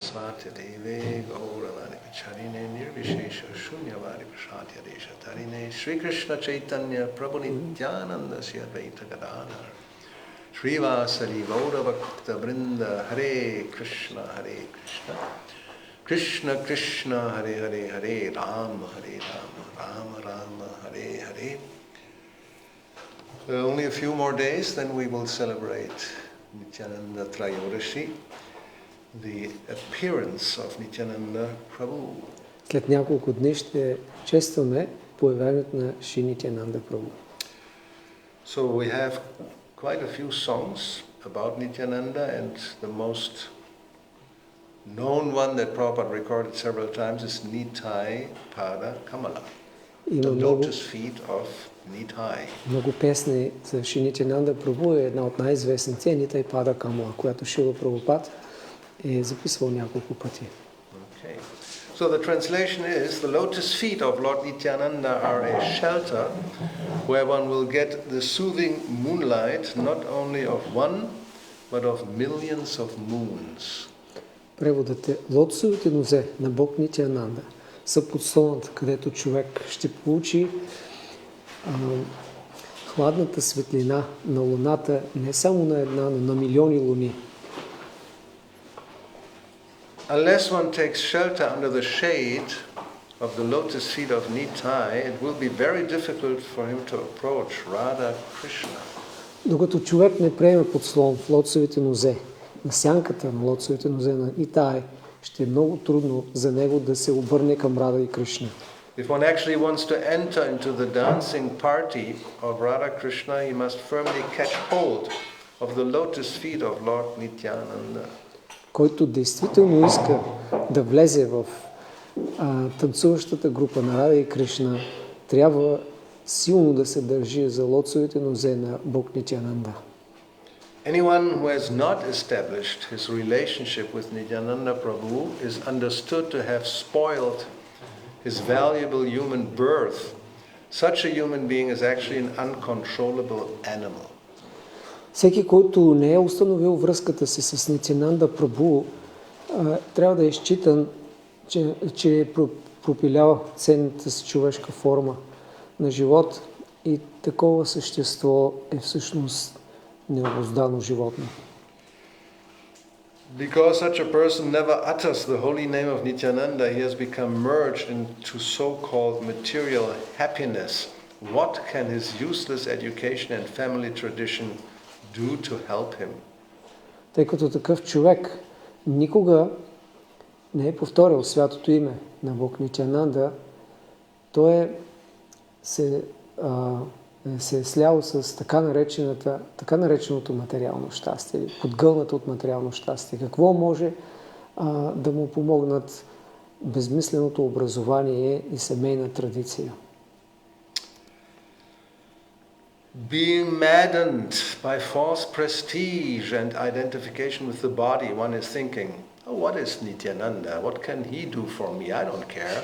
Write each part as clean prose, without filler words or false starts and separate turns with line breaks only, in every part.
Bhakti Gauravani Goswami Shunyavadi Prasatya Desha Tarine Sri Krishna Chaitanya Prabhu Nityananda Sri Advaita Gadadhar Srivasari Gaurava Bhakta Vrinda Hare Krishna Krishna Krishna Hare Hare Hare Rama Rama Rama Hare Hare. Only a few more days, then we will celebrate Nityananda Trayodashi, the appearance of Nityananda Prabhu.
След няколко дни ще честваме появяването на Шри Нитянанда Прабhu.
So we have quite a few songs about Nityananda, and the most known one that Prabhupada recorded several times is Nitai Pada Kamala, the lotus feet of Nitai.
Много песни за Шри Нитянанда Прабhu е една от най-известните, Нитай Пада Камала, която Шрила Прабхупад е записвал няколко пъти.
Okay. So the translation is, the lotus feet of Lord Nityananda are a shelter where one will get the soothing moonlight not only of one, but of millions of moons.
Преводът е: лотосовите нозе на Бог Нитянанда са подслоната, където човек ще получи хладната светлина на луната, не само на една, но на милиони луни.
Unless one takes shelter under the shade of the lotus feet of Nitai, it will be very difficult for him to approach Radha Krishna.
Докато човек не приеме подслон в лотосовите нозе, на сянката на лотосовите нозе на Нитай, ще е много трудно за него да се обърне към Рада и Кришна.
If one actually wants to enter into the dancing party of Radha Krishna, he must firmly catch hold of the lotus feet of Lord Nityananda.
Който действително иска да влезе в танцуващата група на Рада и Кришна, трябва силно да се държи за лотосовите нозе на Бог Нитянанда.
Anyone who has not established his relationship with Nityananda Prabhu is understood to have spoiled his valuable human birth. Such a human being is actually an uncontrollable animal.
Всеки, който не е установил връзката си с Нитянанда Прабhu, трябва да е считан, че е пропилял ценната си човешка форма на живот и такова същество е всъщност необуздано животно.
Because such a person never utters the holy name of Nityananda, he has become merged into so-called material happiness. What can his useless education and family tradition do to help him?
Тъй като такъв човек никога не е повторил святото име на Бог Нитянанда, той се е слял с така нареченото материално щастие, подгълната от материално щастие. Какво може да му помогнат безмисленото образование и семейна традиция?
Being maddened by false prestige and identification with the body, one is thinking, oh, what is Nityananda? What can he do for me? I don't care.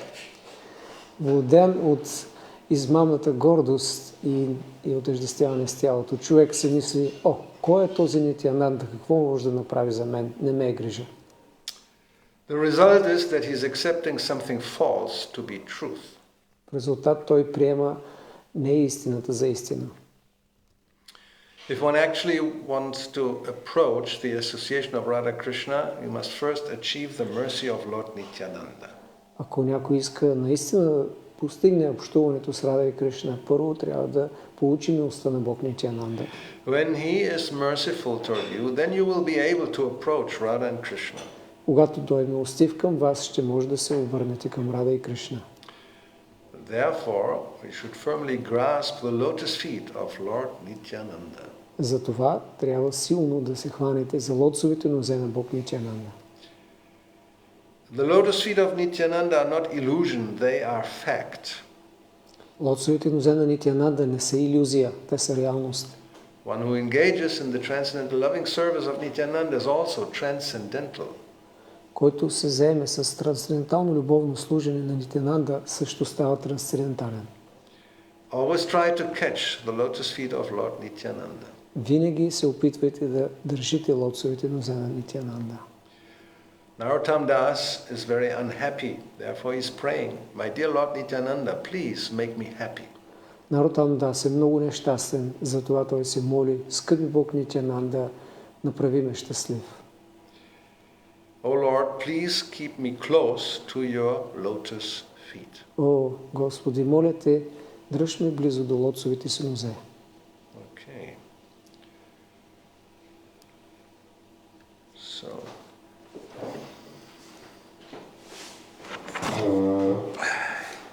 Владен от измамната гордост и отъждествяване с тялото, човек се мисли: о, кой е този Нитянанда? Какво може да направи за мен? Не ме е грижа.
The result is that he's accepting something false to be truth.
В резултат той приема не истината за истина.
If one actually wants to approach the association of Radha Krishna, you must first achieve the mercy of Lord Nityananda.
Ако някой иска наистина да постигне общуването с Рада и Кришна, първо трябва да получи милостта на Бог Нитянанда.
When he is merciful toward you, then you will be able to approach Radha and Krishna.
Когато той е милостив към вас, ще може да се обърнете към Рада и Кришна.
Therefore, we should firmly grasp the lotus feet of Lord Nityananda.
Затова трябва силно да се хванете за лотосовите нозе на Бог Нитянанда.
The lotus feet of Nityananda are not illusion, they are fact.
Лотосовите нозе на Нитянанда не са илюзия, те са реалност.
One who engages in the transcendental loving service of Nityananda is also transcendental.
Който се заеме с трансцендентално любовно служене на Нитянанда, също става трансцендентален.
Always try to catch the lotus feet of Lord Nityananda.
Винаги се опитвайте да държите лотосовите нозе на Нитянанда.
Narottam Das is very unhappy, therefore he's praying, my dear Lord Nityananda, please make me happy.
Наротам Дас е много нещастен, затова той се моли, скъпи Бог Нитянанда, направи ме щастлив.
Oh Lord, please keep me close to your lotus feet.
О, Господи, моля те, дръж ме близо до лотосовите си нозе.
Okay. So.
Samana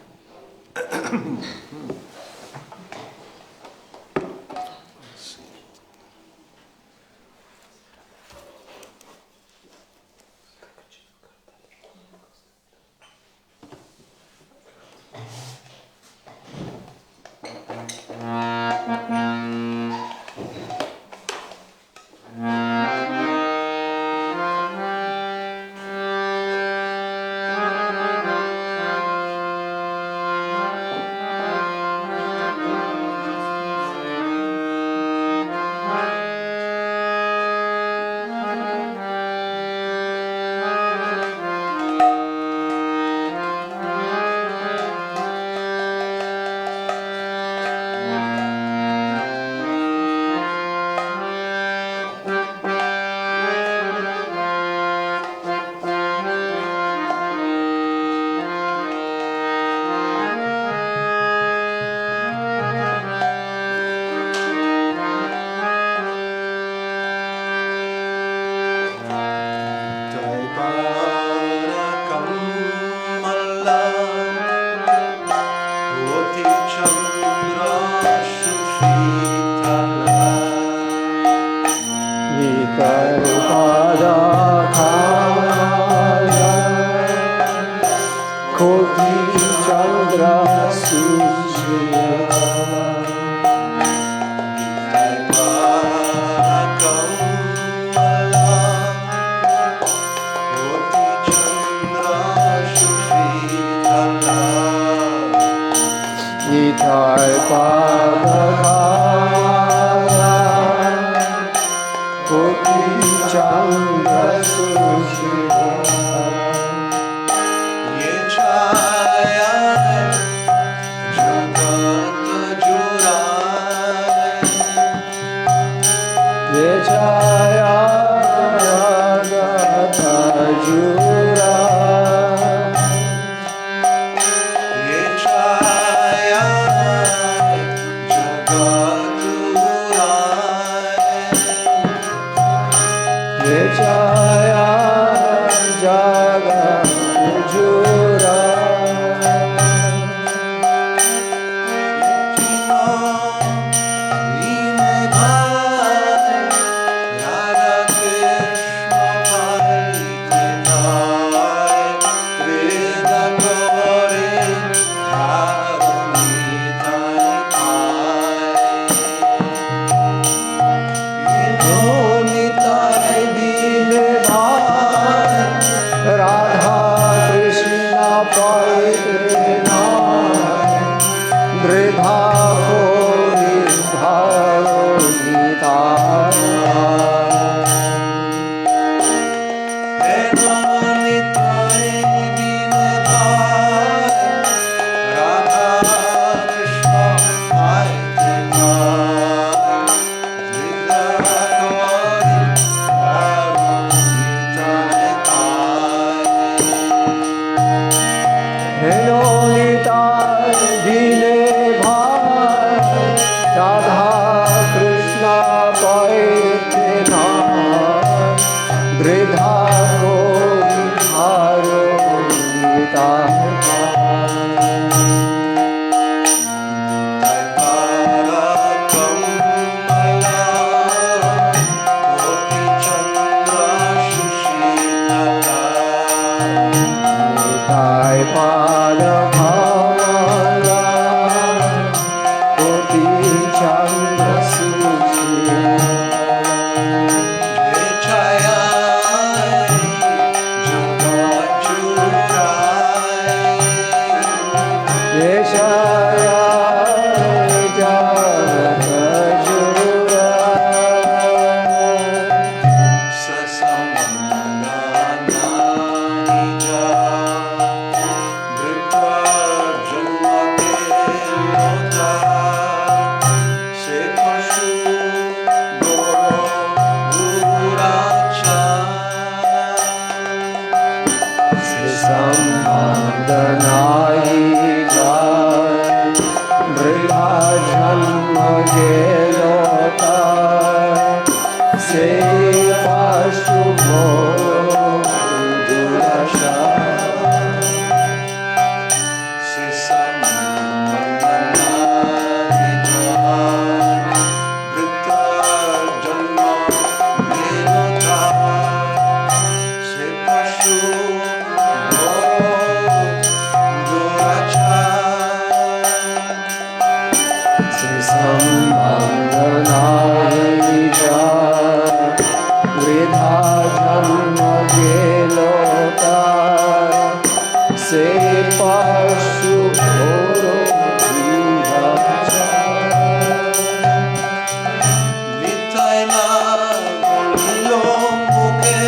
संबंधनाई जाए वृथा जन्म गेलोता से पशु भोरो दुर्दशा
से संबंधनाई जाए वृथा जन्म गेलोता से पशु
संबंधनाई जाए वृथा जन्म गेलोता से पशु भोरो दुर्दशा
निताय ना बोलिलो मुखे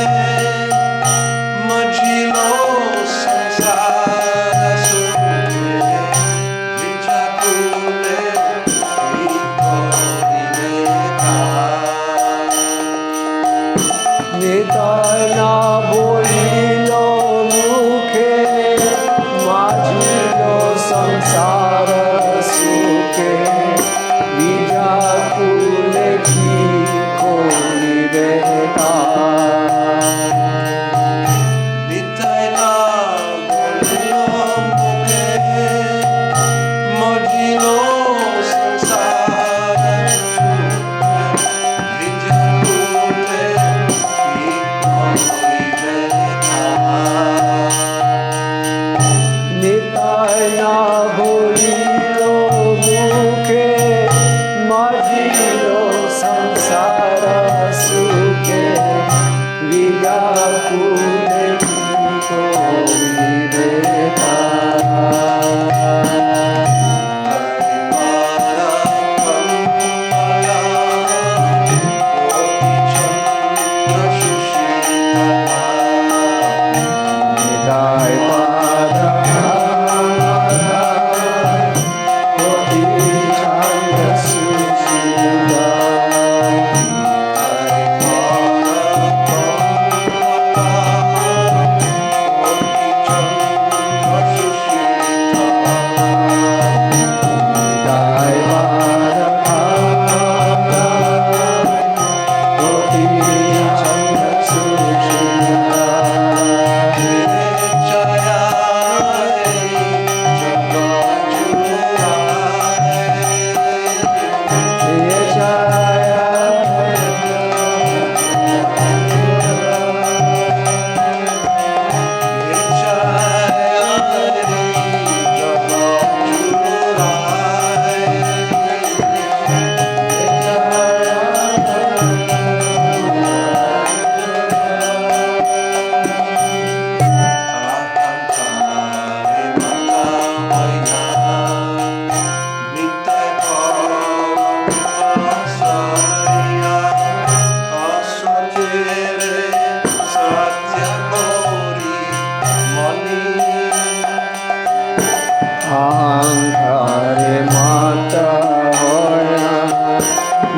मझिलो संसार सुखे विचाकुले
निताय ना बोलिलो मुखे माझिलो संसार सुखे विजाकुले की खोली देता
निताय ना बोलिलो मुखे मझिलो संसार विचाकुले
निताय ना बोलिलो मुखे माझिलो संसार सुखे विजाकुले खोली देता निताय पाद कोटि छंद सुशीला निताय पाद कोटि छंद सुशीला अहंकारे माता होया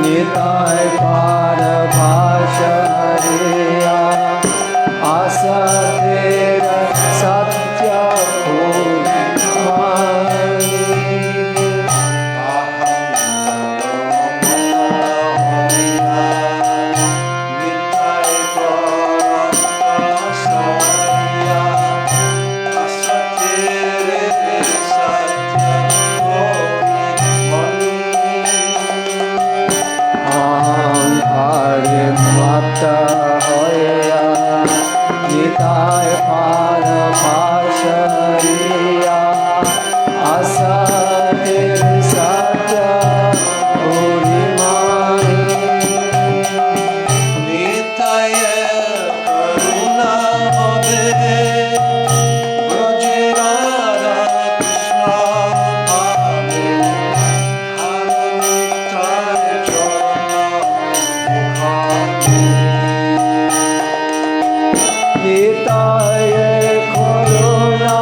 निताय पार भाषरिया असतेर सत्य अहंकारे माता होया निताय पार भाषरिया असतेर सत्य
निताय करुणा होवे ब्रजे राधा कृष्ण भावे हर निताय चरण मुखाग्नि
निताय करुणा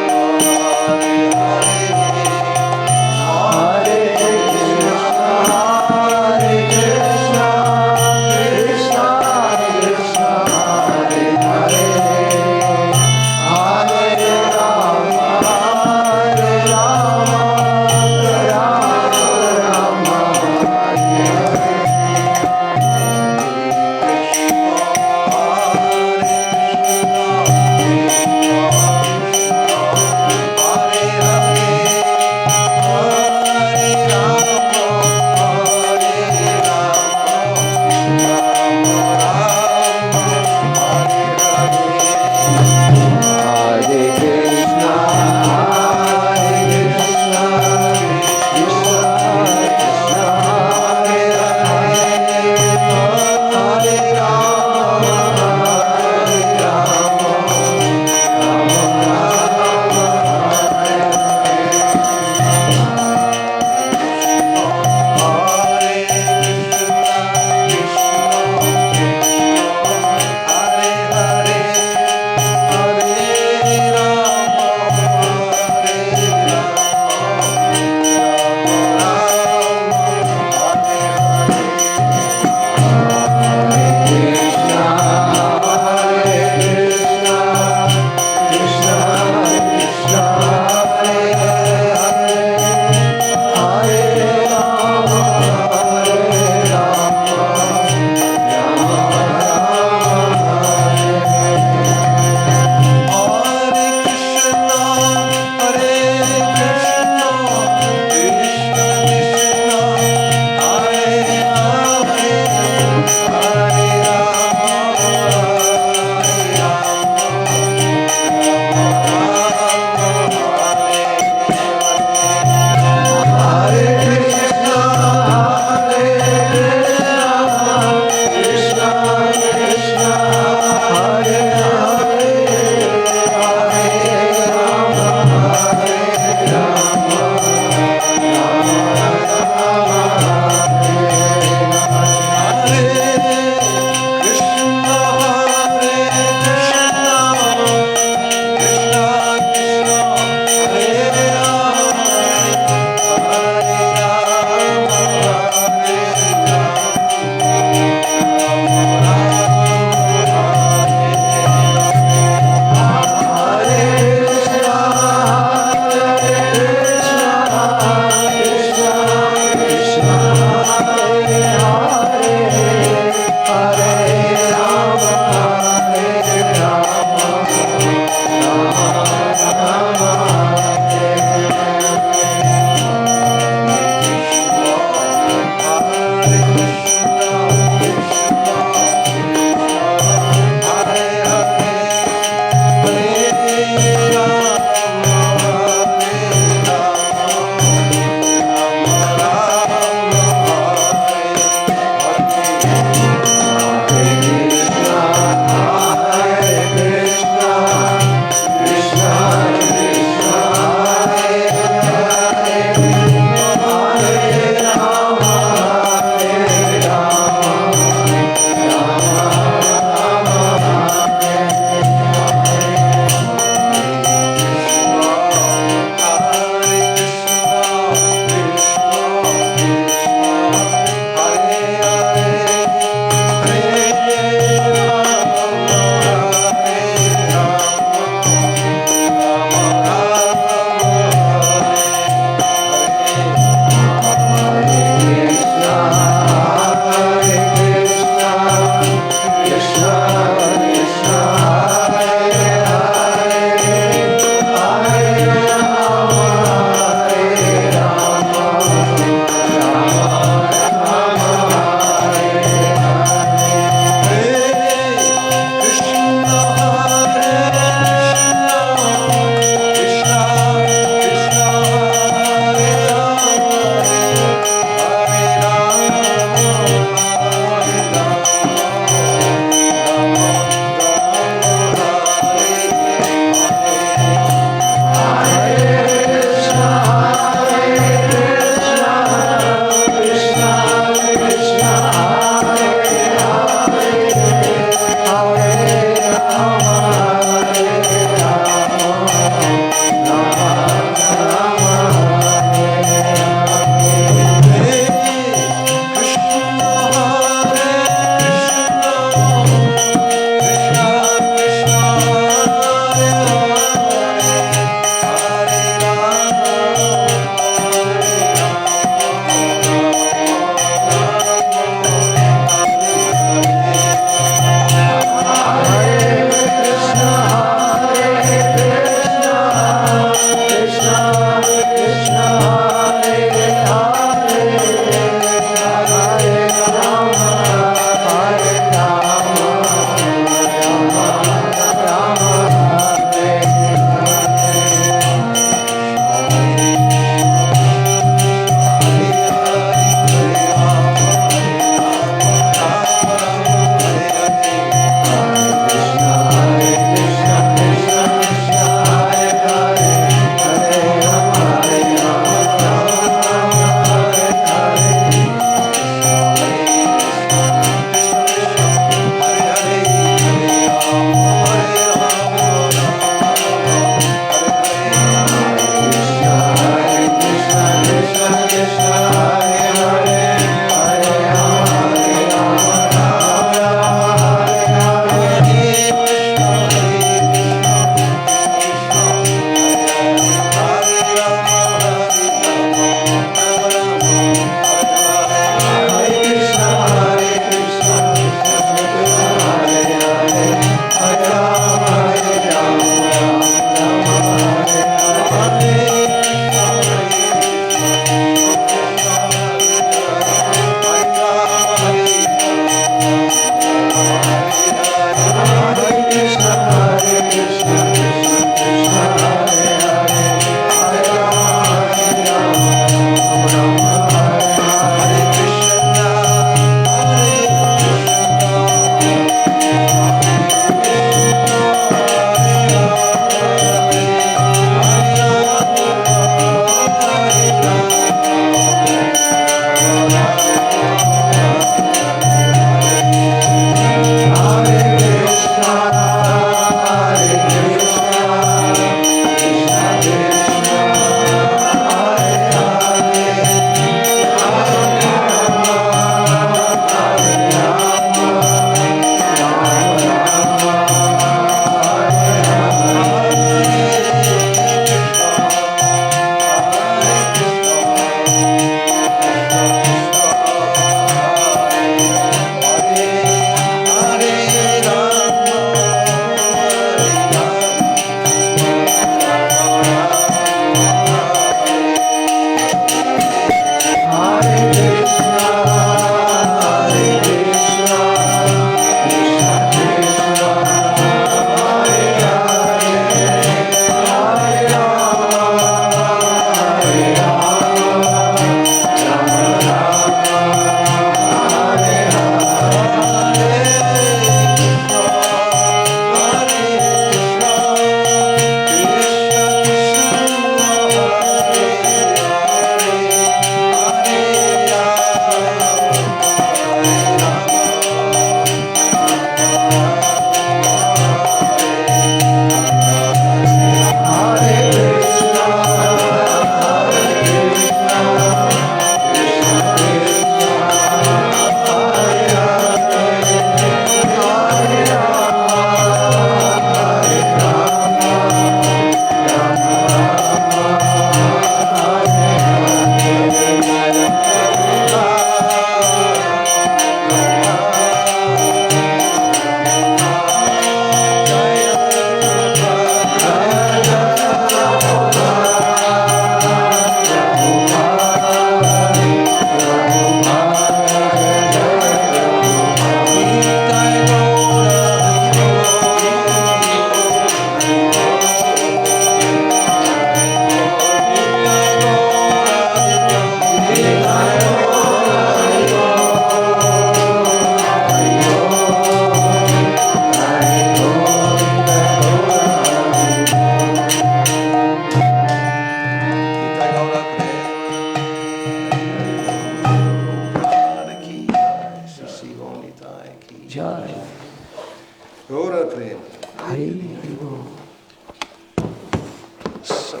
So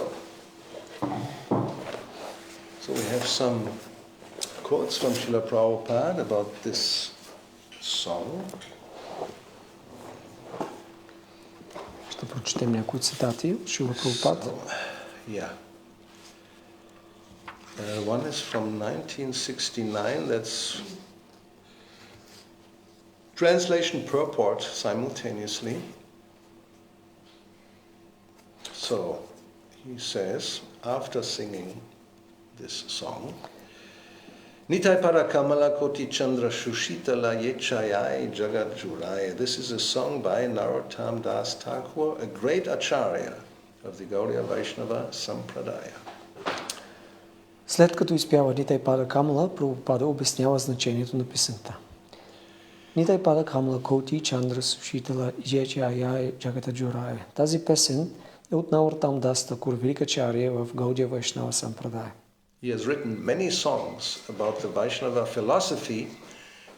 we have some quotes from Srila Prabhupada about this song.
Ще прочетем някои цитати от Шрила Прабхупад.
Yeah. One is from 1969, that's translation purport simultaneously. So he says, after singing this song, Nitai Parakamala Koti Chandra Shushitala Yechayai Jagat Juraya. This is a song by Narottam Das Thakur, a great acharya of the Gaudiya Vaishnava Sampradaya.
След като изпява Нитай Пада Камала, Прабхупада обяснява значението на песента. Нитай Пада Камала Коти Чандра Сушитала Йечаяй Джагата Джурая. Тази песен е от Наротам Дас Такур, велик ачария в Гаудия Вайшнава Сампрадая.
He has written many songs about the Vaishnava philosophy,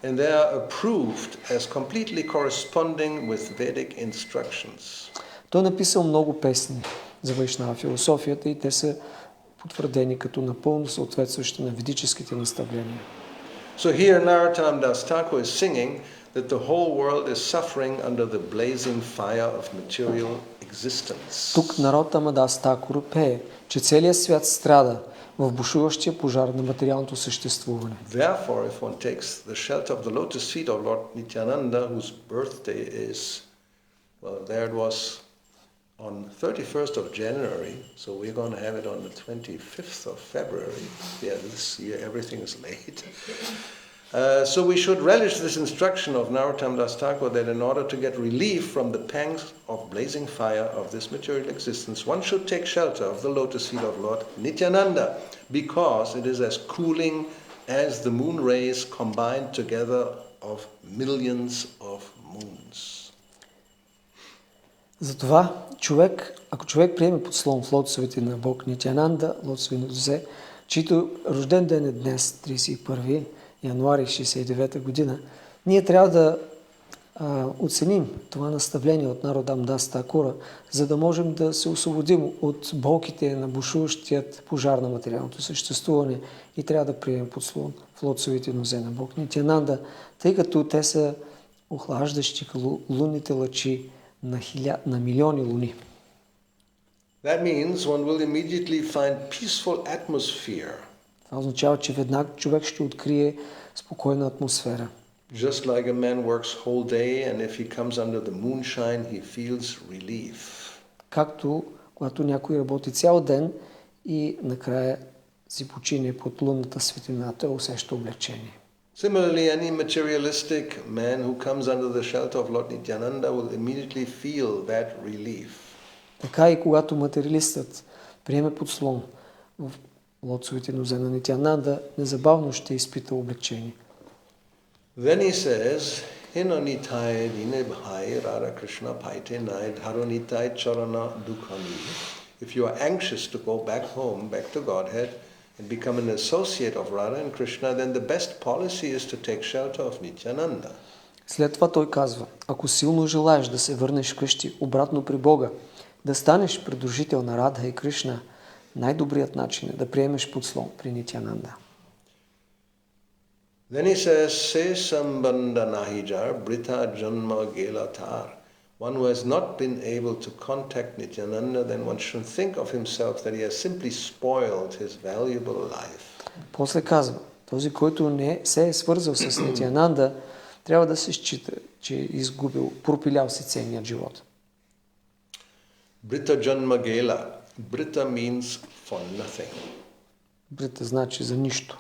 and they are approved as completely corresponding with Vedic instructions.
Той е написал много песни за Вайшнава философията и те са потвърдени като напълно съответстващи на ведическите наставления.
So here Narottam Das Thakur is singing that the whole world is suffering under the blazing fire of material existence.
Тук Нароттама Дас Такур пее, че целият свят страда в бушуващия пожар на материалното съществуване.
Therefore, if one takes the shelter of the lotus feet of Lord Nityananda, whose birthday is, well, there it was on 31st of January, so we're going to have it on the 25th of February. Yeah, this year everything is late. So we should relish this instruction of Narottam Das Thakur that in order to get relief from the pangs of blazing fire of this material existence, one should take shelter of the lotus feet of Lord Nityananda, because it is as cooling as the moon rays combined together of millions of moons.
Затова ако човек приеме подслон в лотосовете на Бог Нитянанда, лотосови нозе, чийто рожден ден е днес, 31 януари 69 година, ние трябва да оценим това наставление от Наротам Дас Такура, за да можем да се освободим от болките на бушуващият пожар на материалното съществуване и трябва да приемем подслон в лотосовите нозе на Бог Нитянанда, тъй като те са охлаждащи лунните лъчи на милиони луни.
That means one will immediately find peaceful atmosphere.
Това означава, че веднага човек ще открие спокойна атмосфера.
Just like a man works whole day and if he comes under the moonshine, he feels relief.
Както когато някой работи цял ден и накрая си почине под лунната светлина, той усеща облегчение.
Similarly, any materialistic man who comes under the shelter of Lord Nityananda will immediately feel that relief.
Така и когато материалистът приеме подслон в лотосовите нозе на Нитянанда, незабавно ще изпита облегчение.
Then he says, Hinonitai dine bhai Radha Krishna paite nai dharonitai charana dukhani. If you are anxious to go back home, back to Godhead, and become an associate of Radha and Krishna, then the best policy is to take shelter of Nityananda.
След това той казва, ако силно желаеш да се върнеш вкъщи обратно при Бога, да станеш придружител на Радха и Кришна, най-добрият начин е да приемеш подслон при Нитянанда.
Then he says, Se sambandha nahijar brita janma gelatar. One who has not been able to contact Nityananda, then one should think of himself that he has simply spoiled his valuable life.
После казва, този, който не се е свързал с Нитянанда, трябва да се счита, че е изгубил, пропилял си ценният живот.
Brita janma gela. Brita means for nothing.
Брита значи за нищо.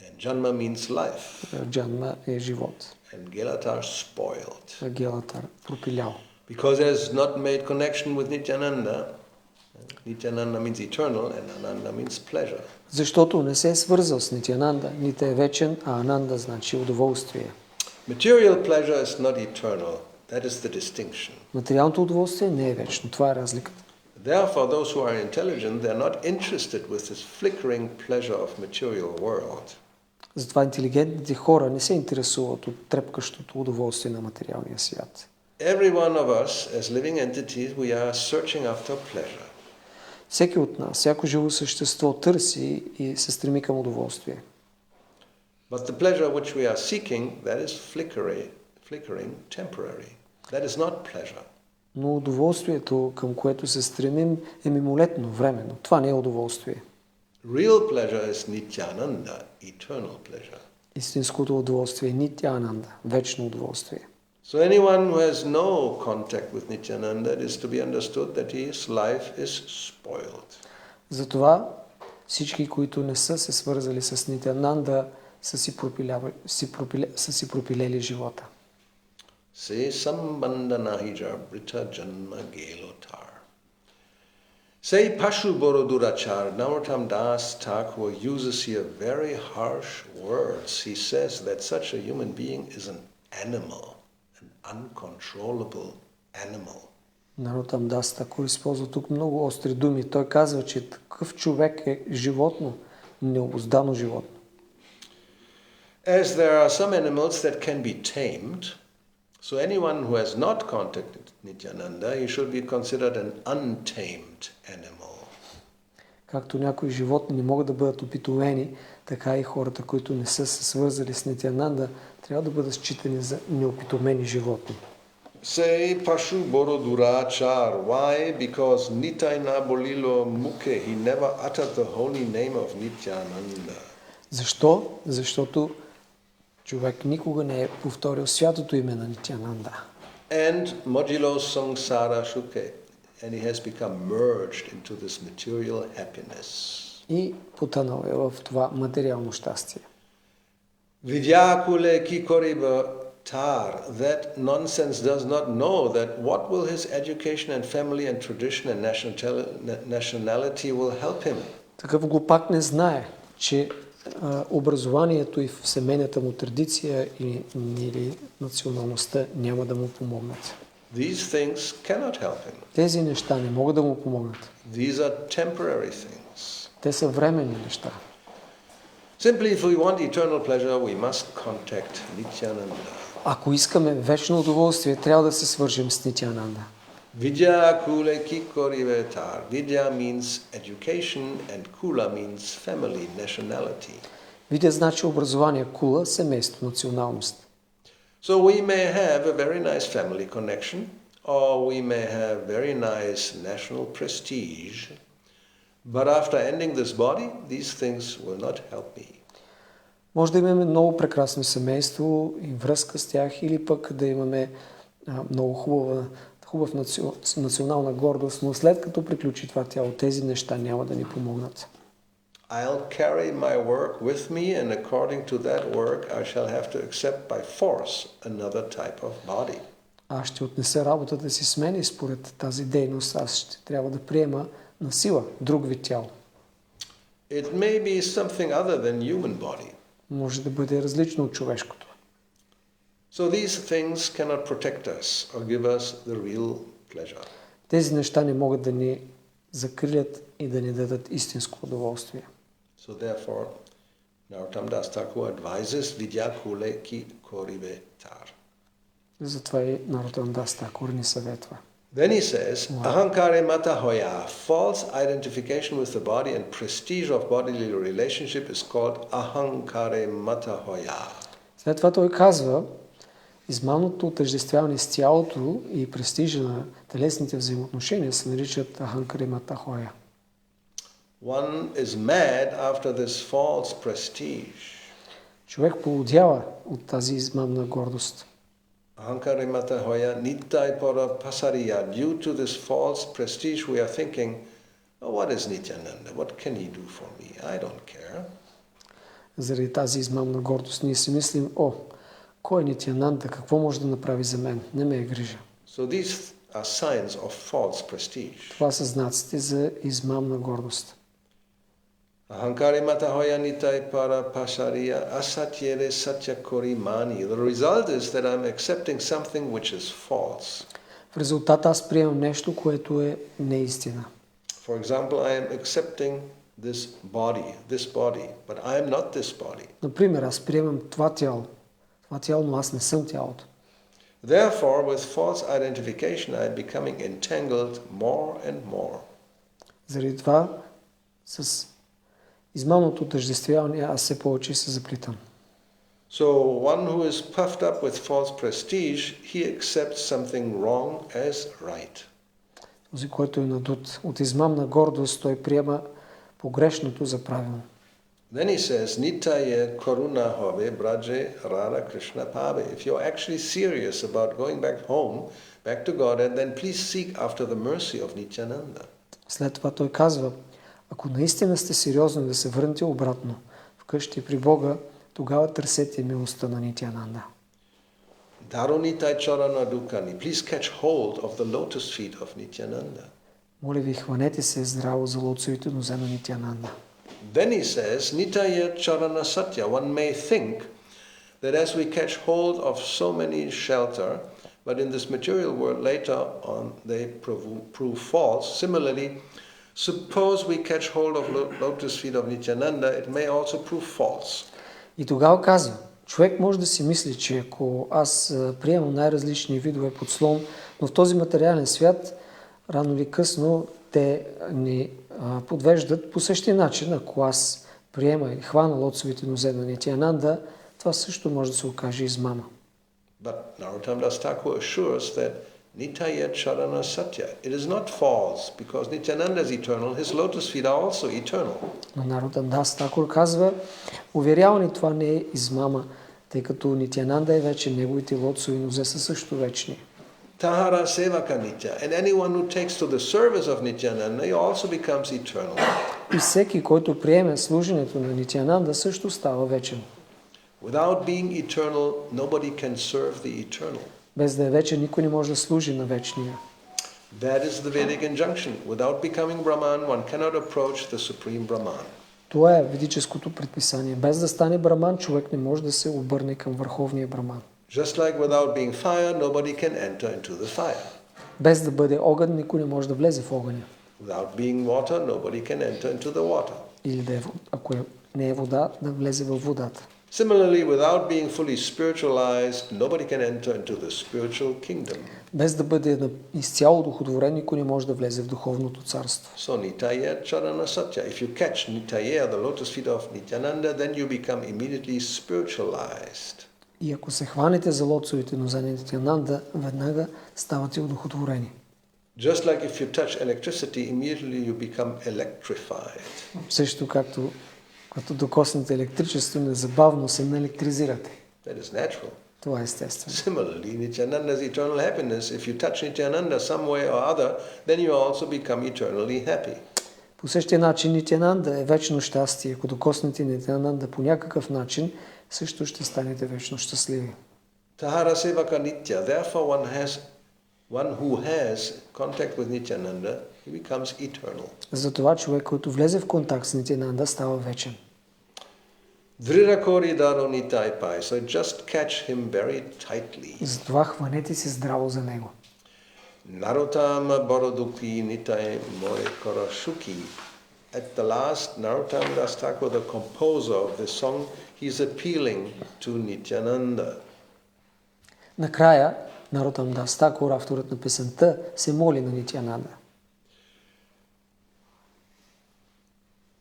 And janma means life.
Джанма е живот.
And gelatar spoiled.
Гелатар пропилял.
Because he has not made connection with Nityananda. Nityananda means eternal and Ananda means pleasure.
Защото не се е свързал с Нитянанда, нито е вечен, а Ананда значи удоволствие.
Material pleasure is not eternal. That is the distinction.
Материалното удоволствие не е вечно. Това е разликата.
Therefore, those who are intelligent, they are not interested with this flickering pleasure of material world.
Затова интелигентните хора не се интересуват от трепкащото удоволствие на материалния свят.
Every one of us, as living entities, we are searching after pleasure.
Всеки от нас, всяко живо същество търси и се стреми към удоволствие.
But the pleasure which we are seeking, that is flickering, temporary. That is not pleasure.
Но удоволствието, към което се стремим, е мимолетно, временно. Това не е удоволствие.
Real pleasure is nityananda, eternal pleasure.
Истинското удоволствие е нитянанда, вечно удоволствие.
So anyone who has no contact with Nityananda, it is to be understood that his life is spoiled.
Затова всички, които не са се свързали с Нитянанда, са си пропилели живота.
Se sambandhanahija brita janma gelotar. Say Pashu Borodurachar, Narottam Das Thakur uses here very harsh words. He says that such a human being is an animal, an uncontrollable animal.
Наротам Дас Такур използва тук много остри думи. Той казва, че такъв човек е животно, необуздано животно.
As there are some animals that can be tamed, so anyone who has not contacted Nityananda, he should be considered an untamed animal.
Както някои животни не могат да бъдат опитомени, така и хората, които не са се свързали с Нитянанда, трябва да бъдат считани за неопитомени животни.
Say Pashu Borodurachar. Why? Because Nitai na bolilo mukhe. He never uttered the holy name of Nityananda.
Защо? Защото човек никога не е повторил святото име на Нитянанда.
And modilo samsara shuke. And he has become merged into this material happiness.
И потънал е в това материално щастие.
Vidyakule ki koriba tar. That nonsense does not know that what will his education and family and tradition and nationality will help him.
Такъв глупак не знае, че образованието и в семейната му традиция или националността няма да му помогнат.
These things cannot help him.
Тези неща не могат да му помогнат.
These are temporary things.
Те са временни неща.
Simply, if we want eternal pleasure, we must contact Nityananda.
Ако искаме вечно удоволствие, трябва да се свържем с Нитянанда.
Vidya kule ki korivetar. Vidya means education and kula means family, nationality.
Видя значи образование, кула, семейство, националност.
So we may have a very nice family connection, or we may have very nice national prestige, but after ending this body, these things will not help me.
Може да имаме много прекрасно семейство и връзка с тях, или пък да имаме много хубав национална гордост, но след като приключи това тяло, тези неща няма да ни помогнат.
I'll carry my work with me, and according to that work, I shall have to accept by force another type of body.
Аз ще отнеса работата си с мен и според тази дейност аз ще трябва да приема на сила друг вид тяло.
It may be something other than human body.
Може да бъде различно от човешкото.
So these things cannot protect us or give us the real pleasure.
Тези неща не могат да ни закрилят и да ни дадат истинско удоволствие.
So therefore, Narottam Das Thakur advises Vidya kule ki koribe tar.
Затова и Наротам Дас Такур ни съветва.
Then he says, Ahankare mata hoya, false identification with the body and prestige of bodily relationship is called ahankare mata hoya.
След това той казва, измамното отъждествяване с тялото и престижа на телесните взаимоотношения се наричат аханкаре мата хоя.
One is mad after this false prestige.
Човек полудява от тази измамна гордост.
Ahankare mata hoya nittai para pasariya. Due to this false prestige we are thinking, oh, what is Nityananda? What can he do for me? I don't care.
Заради тази измамна гордост ние си мислим, кой е Нитянанда, какво може да направи за мен? Не ме е грижа.
So these are signs of false prestige.
Това са знаците за измамна гордост.
Ahankare mata hoya nitai para pasariya asatyere satya korimani. The result is that I'm accepting something which is false.
В резултат аз приемам нещо, което е неистина.
For example, I am accepting this body, but I am not this body.
Например, аз приемам това тяло, но аз не съм тялото.
Therefore, with false identification, I am becoming entangled more and more.
Заради това с измамното отъждествяване аз все повече се заплитам.
So one who is puffed up with false prestige, he accepts something wrong as right.
Този, който е надут от измамна гордост, той приема погрешното за правилно.
Then he says, Nitaya Karuna Habe Braje Rara Krishna Pabe. If you're actually serious about going back home, back to Godhead, then please seek after the mercy of Nityananda.
След това той казва, ако наистина сте сериозни да се върнете обратно вкъщи при Бога, тогава търсете милостта на Нитянанда.
Darunitai Charana Dukani. Please catch hold of the lotus feet of Nityananda.
Моля ви, хванете се здраво за лотосовите нозе на Нитянанда.
Then he says, Nitaya Charana Satya. One may think that as we catch hold of so many shelter, but in this material world later on they prove false. Similarly, suppose we catch hold of lotus feet of Nityananda, it may also prove false.
И тогава казва, човек може да си мисли, че ако аз приемам най-различни видове подслон, но в този материален свят, рано или късно, те ни подвеждат по същия начин. Ако аз приема и хвана лотосовите нозе на Нитянанда, това също може да се окаже измама.
But Narottam Das Thakur assures that Nitaya Charana Satya. It is not false because Nityananda is eternal. His lotus feet are also eternal.
Но Наротам Дас Такур казва, уверява ни, това не е измама, тъй като Нитянанда е вече, неговите лотосови нозе са също вечни.
Tahara Sevaka Nitya. And anyone who takes to the service of Nityananda, he also becomes eternal.
И всеки, който приеме служенето на Нитянанда, също става вечен.
Without being eternal, nobody can serve the eternal.
Без да е вечен, никой не може да служи на вечния.
That is the Vedic injunction. Without becoming Brahman, one cannot approach the Supreme Brahman.
Това е ведическото предписание. Без да стане браман, човек не може да се обърне към върховния браман.
Just like without being fire, nobody can enter into the fire.
Без да бъде огън, никой не може да влезе в огъня.
Without being water, nobody can enter into the water.
Или да е, ако не е вода, да влезе във водата.
Similarly, without being fully spiritualized, nobody can enter into the spiritual kingdom.
Без да бъде изцяло духотворен, никой не може да влезе в духовното царство.
So Nitaya Charana Satya. If you catch Nitaya, the lotus feet of Nityananda, then you become immediately spiritualized.
И ако се хванете за лотосовите нозе на Нитянанда, веднага ставате удухотворени.
Just like if you touch electricity, immediately you become electrified.
Също както докоснете електричество, незабавно се наелектризирате.
That is natural.
Това е естествено.
Similarly, Nityananda's eternal happiness, if you touch Nityananda some way or other, then you also become eternally happy.
По същия начин Нитянанда е вечно щастие. Ако докоснете Нитянанда по някакъв начин, също ще станете вечно щастливи.
Tahara Sevaka Nitya. Therefore, one who has contact with Nityananda, he becomes eternal.
Затова човек, който влезе в контакт с Нитянанда, става вечен.
Dhrirakori daro nitai pai. So just catch him very tightly.
Затова хванете се здраво за него.
Narottama Boroduki nitai more korashuki. At the last, Narottam Das Thakur, the composer of this song, he's appealing to Nityananda.
Накрая, Наротам Дас Такур, авторът на песента, се моли на Нитянанда.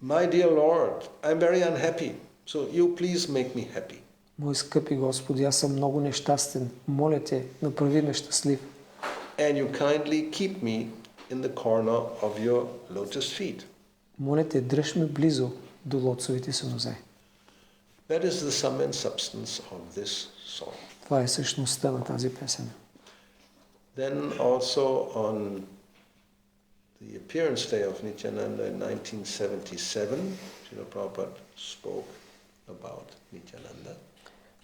My dear Lord, I'm very unhappy, so you please make me happy.
Мой скъпи Господи, аз съм много нещастен. Моля те, направи ме щастлив.
And you kindly keep me in the corner of your lotus feet.
Моля те, дръж ме близо до лотосовите си нозе.
That is the sum and substance of this song.
Това е същността на тази песен.
Then also on the appearance day of Nityananda in 1977, Srila Prabhupada spoke about Nityananda.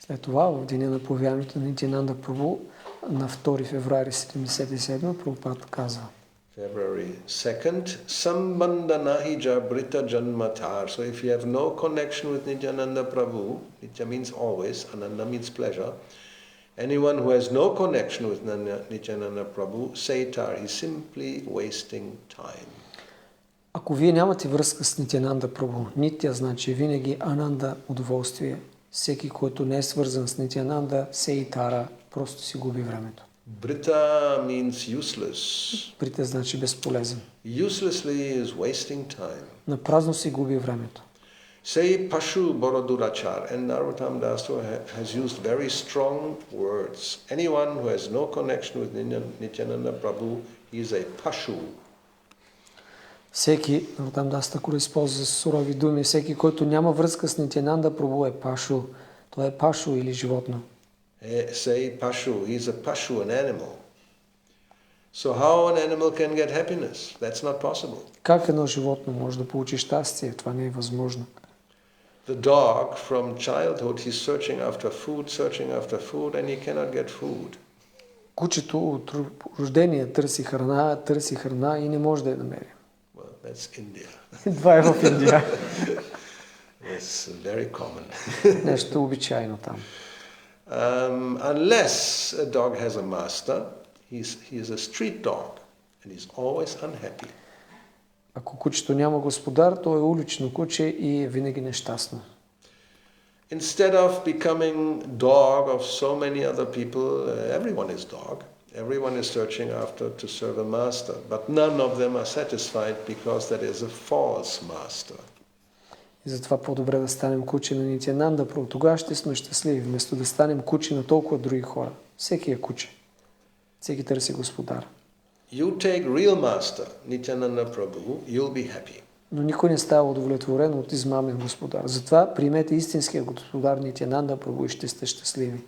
След това, в деня на появяването на Нитянанда Прабу, на 2 февруари 1977, Прабхупад казва:
February 2nd, Sambandhanahi Jabrita Janmatar. So if you have no connection with Nityananda Prabhu, Nitya means always, Ananda means pleasure. Anyone who has no connection with Nityananda Prabhu, Saitar, he's simply wasting time.
Ако вие нямате връзка с Нитянанда Прабу, Нитя значи винаги Ананда удоволствие. Всеки, който не е свързан с Нитянанда, Сеитара, просто си губи времето.
Brita means useless.
Брита значи безполезен.
Uselessly is wasting time.
Напразно си губи времето.
Say Pashu Borodurachar, and Narottam Das has used very strong words. Anyone who has no connection with Nityananda Prabhu, he is a Pashu.
Всеки, там да Такура използва сурови думи, всеки, който няма връзка с Нитянанда Прабhu е Пашу. Той е Пашу или животно.
Say Pashu, he is a Pashu, an animal. So how an animal can get happiness? That's not possible.
Как едно животно може да получи щастие? Това не е възможно.
The dog from childhood, he's searching after food, and he cannot get food.
Кучето от рождение търси храна и не може да я намери.
Well, that's India.
Това е в Индия.
It's very common.
Нещо обичайно там.
Unless a dog has a master, he is a street dog, and he's always unhappy.
Ако кучето няма господар, то е улично куче и е винаги нещастно.
Instead of becoming dog of so many other people, everyone is dog. Everyone is searching after to serve a master, but none of them are satisfied because that is a false master.
И затова по-добре да станем куче на Нитянанда Прабху. Тогава ще сме щастливи, вместо да станем куче на толкова други хора. Всеки е куче. Всеки търси господар.
You take real master, Nityananda Prabhu, you'll be happy.
Но никой не става удовлетворен от измамен господар. Затова приемете истинския господар Нитянанда Прабху и ще сте щастливи.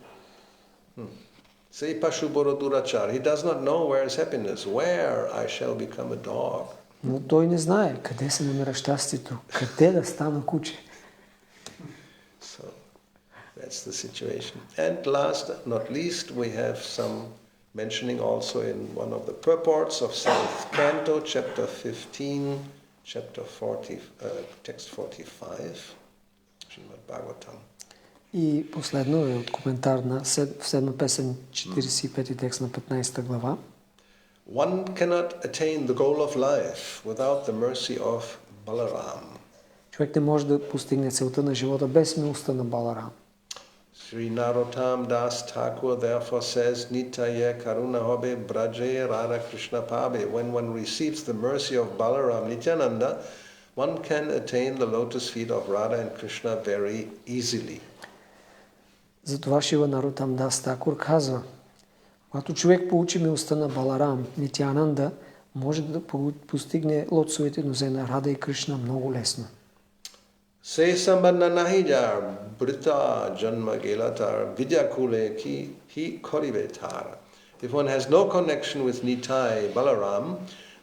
Say Pashu Borodurachar, he does not know where is happiness, where I shall become a dog.
Но той не знае къде се намира щастието, къде да стана куче.
So that's the situation. And last but not least, we have some mentioning also in one of the purports of 7th Canto, chapter 15, chapter 40, text 45, Srimad Bhagavatam.
И последно е от коментар на в 7 песен, 45 текст на 15 глава.
One cannot attain the goal of life without the mercy of Balaram.
Човек не може да постигне целта на живота без милостта на Баларам.
Sri Narottam Das Thakur therefore says, Nitaya Karuna Hobe Braje Radha Krishna Pabe. When one receives the mercy of Balaram Nityananda, one can attain the lotus feet of Radha and Krishna very easily.
Затова Шива Наротам Дас Такур казва, когато човек получи милостта на Баларам, Нитянанда, може да постигне лотосовите нозе на Рада и Кришна много лесно.
Se sambandha nahijar brita janma gelatar vidyakule ki korivetara. If one has no connection with Nitai Balaram,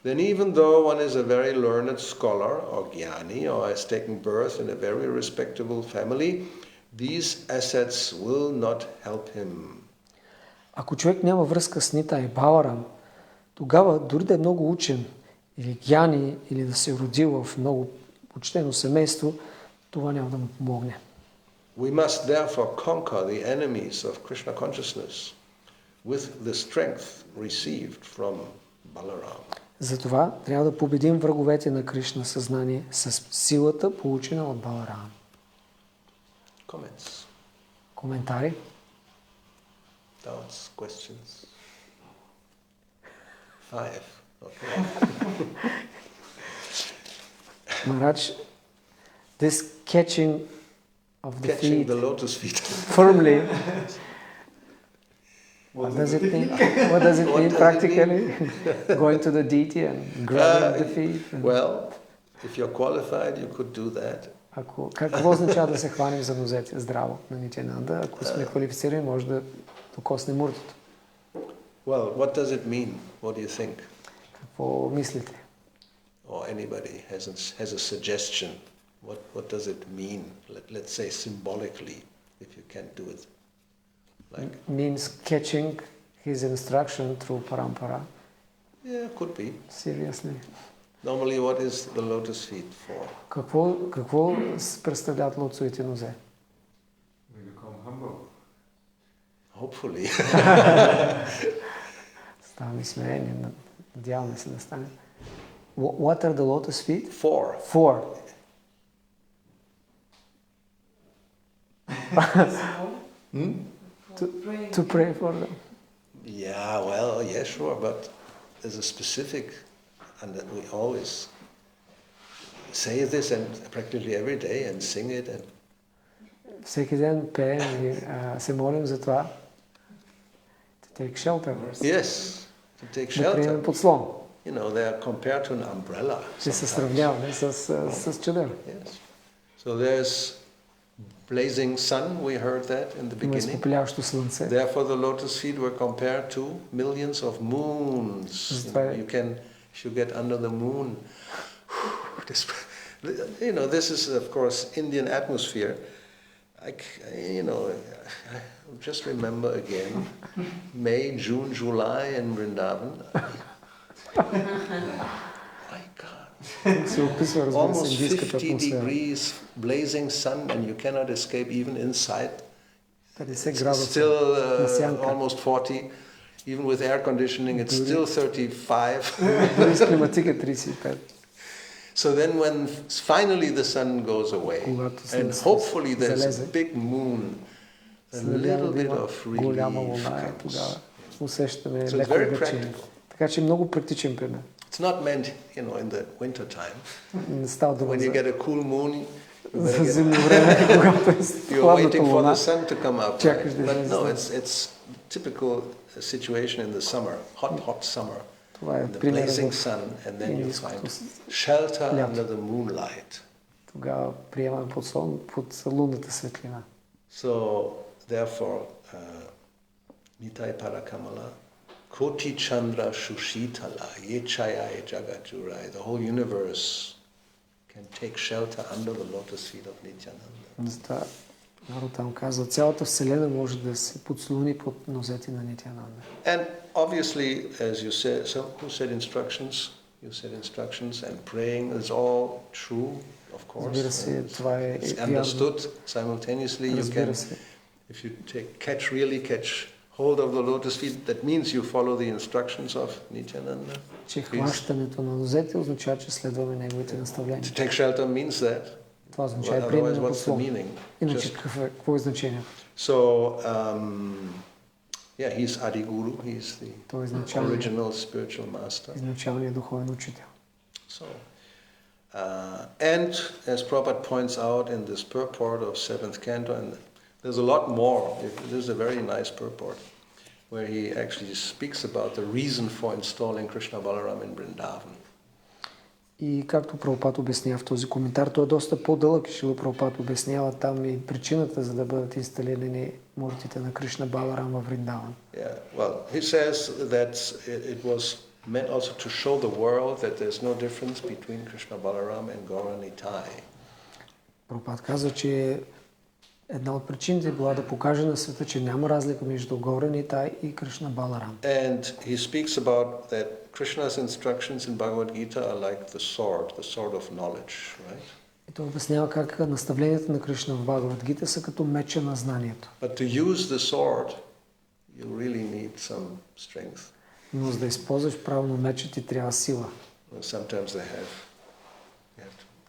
then even though one is a very learned scholar or jnani or has taken birth in a very respectable family, these assets will not help him.
Ако човек няма връзка с Нитай Баларам, тогава дори да е много учен или гяни, или да се е родил в много почтено семейство, това няма да му помогне.
We must therefore conquer the enemies of Krishna consciousness with the strength received from Balaram.
Затова трябва да победим враговете на Кришна съзнание с силата, получена от Баларам.
Comments?
Коментари?
Doubts? Questions? 5. Okay.
Maharaj, this catching of the
Catching
feet
the lotus feet.
firmly, what does it mean? What does it
What
mean
does it
practically? Going to the deity and grabbing the feet?
Well, if you're qualified, you could do that.
Какво означава да се хванем за нозете здраво на Нитянанда? Ако сме квалифицирани, може да докоснем муртото.
Well, what does it mean? What do you think?
Какво мислите?
Or anybody has a suggestion? What does it mean? Let's say symbolically, if you can't do it. Like
Means catching his instruction through parampara.
yeah, could be.
Seriously.
Normally, what is the lotus feet for?
Какво представляват лотосовите нозе?
We become humble.
Hopefully.
Ставаме смирени, надяваме се да стане. What are the lotus feet?
For.
To pray for them.
Yeah, well, yeah, sure, but there's a specific, and that we always say this and practically every day and sing it and
Всеки ден пеем и се молим за това. To take shelter.
yes, to take
Да приемем
shelter.
подслон.
You know, they are compared to an umbrella.
Ще се
sometimes.
сравняваме с чадър.
Yes. So there's blazing sun, we heard that in the
Има
beginning.
изпопелящо слънце.
Therefore the lotus feet were compared to millions of moons. You can, if you get under the moon, this is of course Indian atmosphere. Just remember again, May, June, July in Vrindavan. My God.
Се описва, разбира се,
Almost
индийската
50
атмосфера.
degrees, blazing sun, and you cannot escape even inside.
50
It's
градуса
still
на сянка.
almost 40. Even with air conditioning, it's still 35.
Дори с климатика 35.
So then when finally the sun goes away, and hopefully there's a big moon, a little bit of
голяма
relief
луна,
comes.
тогава усещаме
So it's
леко
very
облегчение.
practical.
Така че много практичен пример.
It's not meant, in the winter time.
Не става дума
When you
за
get a cool moon,
за зимно време, когато е
you're
хладната
waiting for the
луна.
sun to come up.
Чакаш да
But
излезе
no,
слънце.
it's typical situation in the summer, hot summer.
Това е
The
пример
blazing
в
sun, and then you
индийското
find shelter
лято.
under the moonlight.
Тогава приемаме под лунната светлина.
So therefore, Nitai Parakamala, Koti Chandra Shushitala, Yechayai Jagajurai, the whole universe can take shelter under the lotus feet of Nityananda.
Затова Нарутам казва, цялата Вселена може да се подслони под нозете на Нитянанда.
And obviously, as you said, who said instructions? You said instructions, and praying is all true, of course.
Разбира се, това е
It's
вярно.
understood simultaneously. You
Разбира
can,
се.
if you really catch hold of the lotus feet, that means you follow the instructions of Nityananda.
Че хващането на нозете означава, че следваме неговите наставления.
To take shelter means that.
Това означава
Otherwise,
приемане на
what's the
подслон.
meaning?
Иначе какво е значението?
So, he's Adi Guru. He's the
Той е изначалният
original spiritual master.
духовен учител.
So, and as Prabhupada points out in this purport of 7th canto, and there's a lot more. This is a very nice purport, where he actually speaks about the reason for installing Krishna Balaram in Vrindavan.
И както Прабхупад обяснява в този коментар, той е доста по-дълъг. Шила Прабхупад обяснява там и причината, за да бъдат инсталирани муртите на Кришна Баларам във Вриндаван.
Yeah, well, he says that it was meant also to show the world that there's no difference between Krishna Balaram and Gaura Nitai.
Прабхупад казва, че една от причините била да покаже на света, че няма разлика между Гаура Нитай и Кришна Баларам.
And he speaks about that Krishna's instructions in Bhagavad Gita are like the sword of knowledge, right?
И той обяснява как наставленията на Кришна в Бхагавад Гита са като меча на знанието.
But to use the sword, you really need some strength.
Но за да използваш правилно меча, ти трябва сила.
Sometimes they have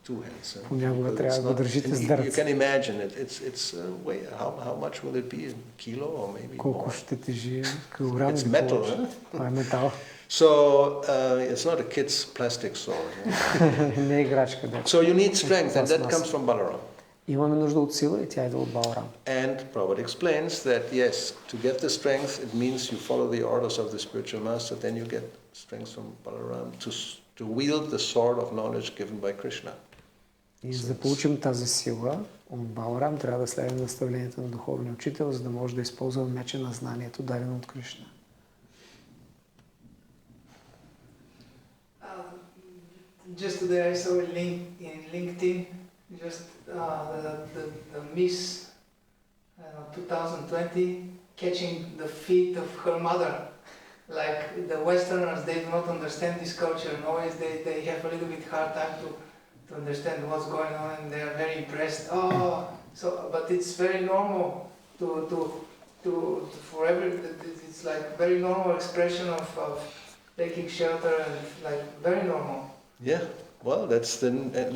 two hands.
Понякога трябва да го държите с две
You
ръце.
can imagine it. It's how much will it be? A kilo or maybe
Колко
more?
ще тежи килограми?
It's metal,
Това е метал.
So it's not a kid's plastic sword.
Не е играчка. Да.
So you need strength, and that comes from Balaram.
Имаме нужда от сила и тя идва от Баларам.
And Prabhupada explains that yes, to get the strength, it means you follow the orders of the spiritual master, then you get strength from Balaram to wield the sword of knowledge given by Krishna.
И за да получим тази сила от Баларам, трябва да следваме наставленията на духовния учител, за да може да използваме меча на знанието, дадено от Кришна.
Just today I saw a link in LinkedIn, just the Miss 2020 catching the feet of her mother. Like the Westerners, they do not understand this culture, and always they have a little bit hard time to understand what's going on, and they are very impressed. But it's very normal for it's like very normal expression of taking shelter, and like very normal.
Yeah, well, that's the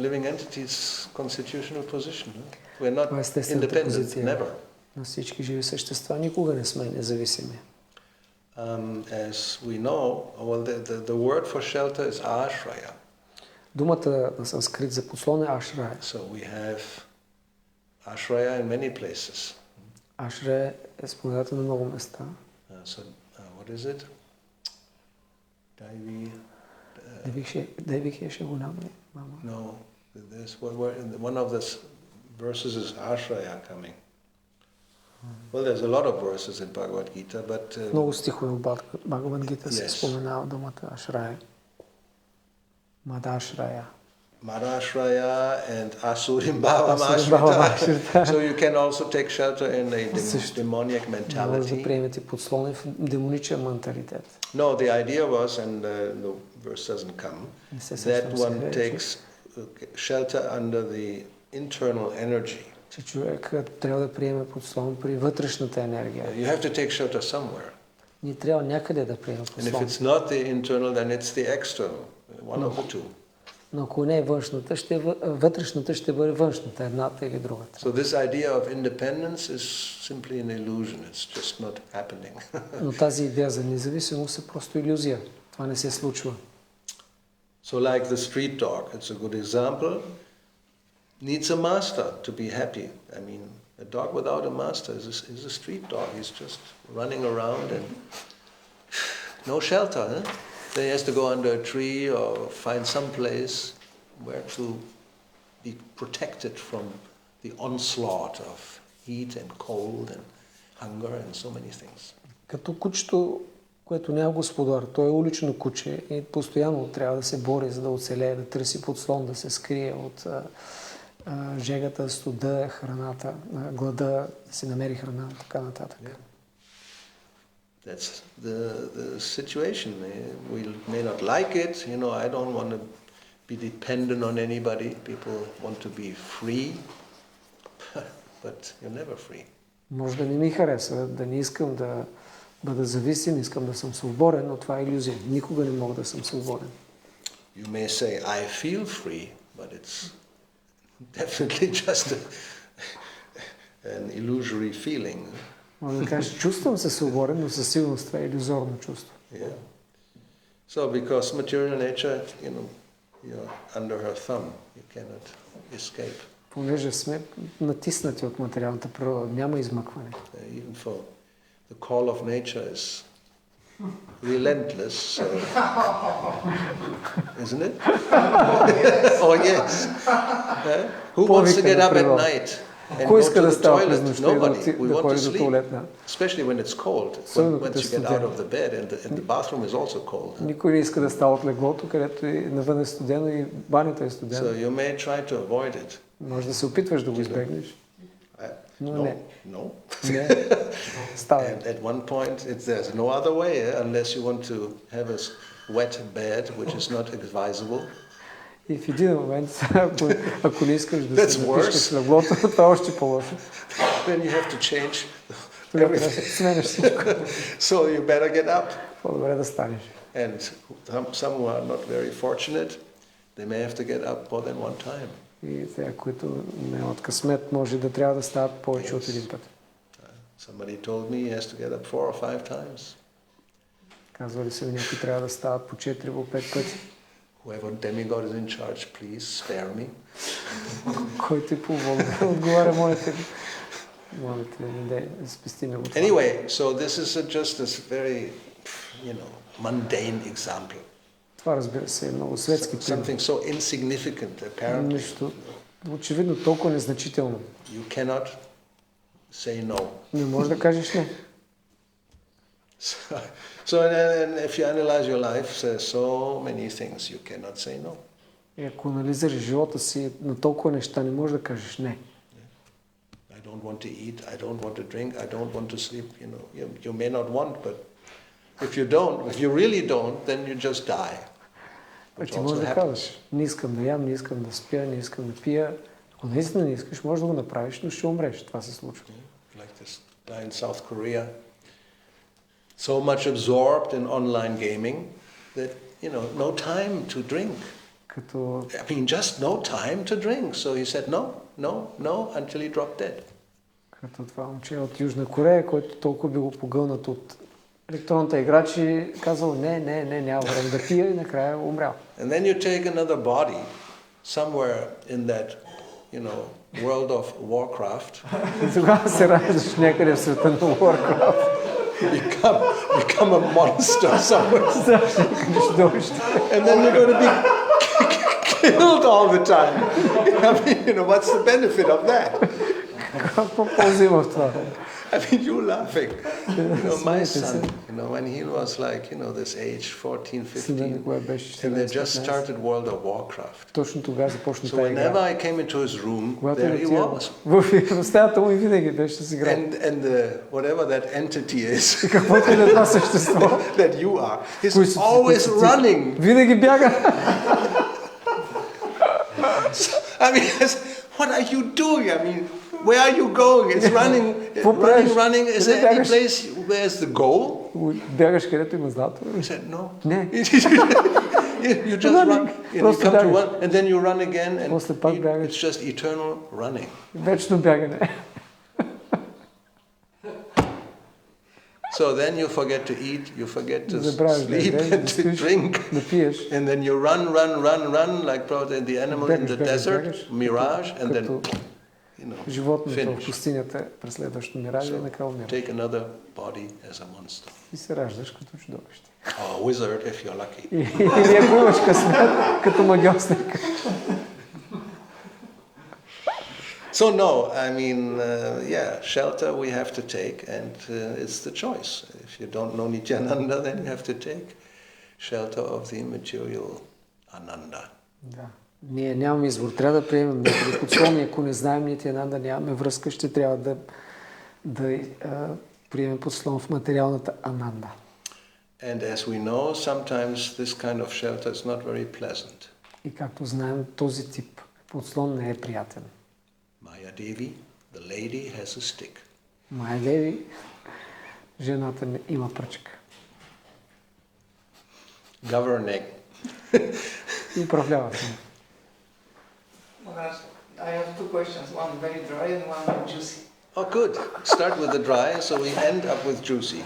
living entity's constitutional position. We're not independent, never.
На всички живи същества никога не сме независими.
As we know, well, the word for shelter is ashraya.
Думата на санскрит за подслон е ашрая.
So we have ashraya in many places.
Ашрая е спомената на много места.
What is it?
Девихе ще го намали, мама.
No, one of the verses is ashraya coming. Well, there's a lot of verses in Bhagavad Gita, but...
Много стихове в Бхагавад Гита се споменава думата ашрая. Madashraya.
Madashraya and Asurim-bhava-mashrita. So you can also take shelter in a demoniac mentality.
Може да приемете подслон в демоничен менталитет.
No, the idea was, and the verse doesn't come, that one takes shelter under the internal energy.
Че човек трябва да приеме подслон при вътрешната енергия.
You have to take shelter somewhere.
Ние трябва някъде да приеме подслон.
And if it's not the internal, then it's the external. One of the two.
Но ако не е външната, вътрешната ще бъде външната, едната или другата.
So this idea of independence is simply an illusion. It's just not happening.
Но тази идея за независимост е просто илюзия. Това не се случва.
So like the street dog, it's a good example. Needs a master to be happy. I mean, a dog without a master is a street dog. He's just running around and no shelter. Then he has to go under a tree or find some place where to be protected from the onslaught of heat and cold and hunger and so many things.
Като кучето, което няма господар, то е улично куче и постоянно трябва да се бори, за да оцелее, да търси подслон, да се скрие от жегата, студа, храната, глада, да си намери храна, така нататък.
That's the situation. We may not like it. You know, I don't want to be dependent on anybody. People want to be free, but you're never free.
Може да не ми харесва, да не искам да бъда зависим, искам да съм свободен, но това е илюзия. Никога не мога да съм свободен.
You may say, I feel free, but it's definitely just an illusory feeling.
Може да кажеш, чувствам се свободен, но със сигурност това е илюзорно чувство.
Yeah. So because material nature, you know, you're under her thumb, you cannot escape.
Понеже сме натиснати от материалната природа, няма измъкване.
Even for the call of nature is relentless, so, isn't it? Oh yes. Who wants to get up at night and go to the toilet? Nobody. We want to sleep, especially when it's cold. Once you get out of the bed and the bathroom is also cold.
Никой не иска да става от леглото, където навън е студено и банята е студена.
So you may try to avoid it.
Може да се опитваш да го избегнеш.
No.
Не. Става.
And at one point, there's no other way unless you want to have a wet bed, which is not advisable.
И в един момент, ако не искаш да се напишеш леглото, това е още по-лошо.
Then you have to change
everything.
So you better get up.
По-добре да станеш.
And some who are not very fortunate, they may have to get up more than one time.
И те, които нямат късмет, може да трябва да стават повече от един път.
Somebody told me he has to get up 4 or 5 times.
Казвали се, някой трябва да стават по 4 или 5 пъти.
Whoever demigod is in charge, please spare me.
Който е по-волен, отговаря, молите да спести ми го.
Anyway, so this is just this very, you know, mundane example.
Това, разбира се, е много светски пример.
Something so insignificant, apparently.
Нещо очевидно толкова незначително.
You cannot say no.
Не можеш да кажеш не.
So if you analyze your life, there's so many things you cannot say no.
И ако анализираш живота си на толкова неща, не можеш да кажеш не.
I don't want to eat, I don't want to drink, I don't want to sleep, you know. You may not want, but if you really don't, then you just die.
Ти можеш да кажеш, не искам да ям, не искам да спя, не искам да пия. Ако наистина не искаш, можеш да го направиш, но ще умреш. Това се случва.
Like this guy in South Korea, so much absorbed in online gaming that, you know, no time to drink. I mean, just no time to drink. So he said no, until he dropped dead.
Като това момче от Южна Корея, който толкова било погълнат от електронната играч и казал, не, няма време да пия и накрая е умрял.
And then you take another body somewhere in that, world of Warcraft.
И тогава се раждаш някъде в света на Warcraft.
Become a monster somewhere. And then you're going to be killed all the time. I mean, what's the benefit of that?
Какво полза има в това?
I mean, you're laughing. My son, when he was like, this age, 14, 15, and they just started World of Warcraft.
Точно тогава започна
So
тази игра.
whenever I came into his room, there he was.
В стаята му и винаги беше с игра.
And whatever that entity is,
И каквото и да е това същество,
that you are, is always running.
винаги бяга.
I mean, what are you doing? I mean, where are you going? It's running. Running. Is there any place where's the goal?
Бягаш където има знато.
He said, no.
Не.
You just run. You come to one, and then you run again, and it's just eternal running.
Вечно бягане.
So then you forget to eat, you forget to sleep and to drink, and then you run like probably the animal in the desert, mirage, and then
животното в пустинята преследващо миража и накрая умира.
Take another body as a monster.
И се раждаш като чудовище.
Or a wizard if you're lucky.
Или ако имаш късмет, като магиосник.
So no, I mean, shelter we have to take, and it's the choice. If you don't know Nityananda, then you have to take shelter of the immaterial Ananda.
Да. Ние нямаме избор. Трябва да приемем някакви подслони. Ако не знаем Нитянанда, нямаме връзка, ще трябва да приемем подслон в материалната Ананда.
And as we know, sometimes this kind of shelter is not very pleasant.
И както знаем, този тип подслон не е приятен.
Maya Devi, the lady, has a stick.
Майя Деви, жената има пръчка.
Governing.
И управлява се.
I have two questions, one very dry and one juicy.
Oh, good. Start with the dry, so we end up with juicy.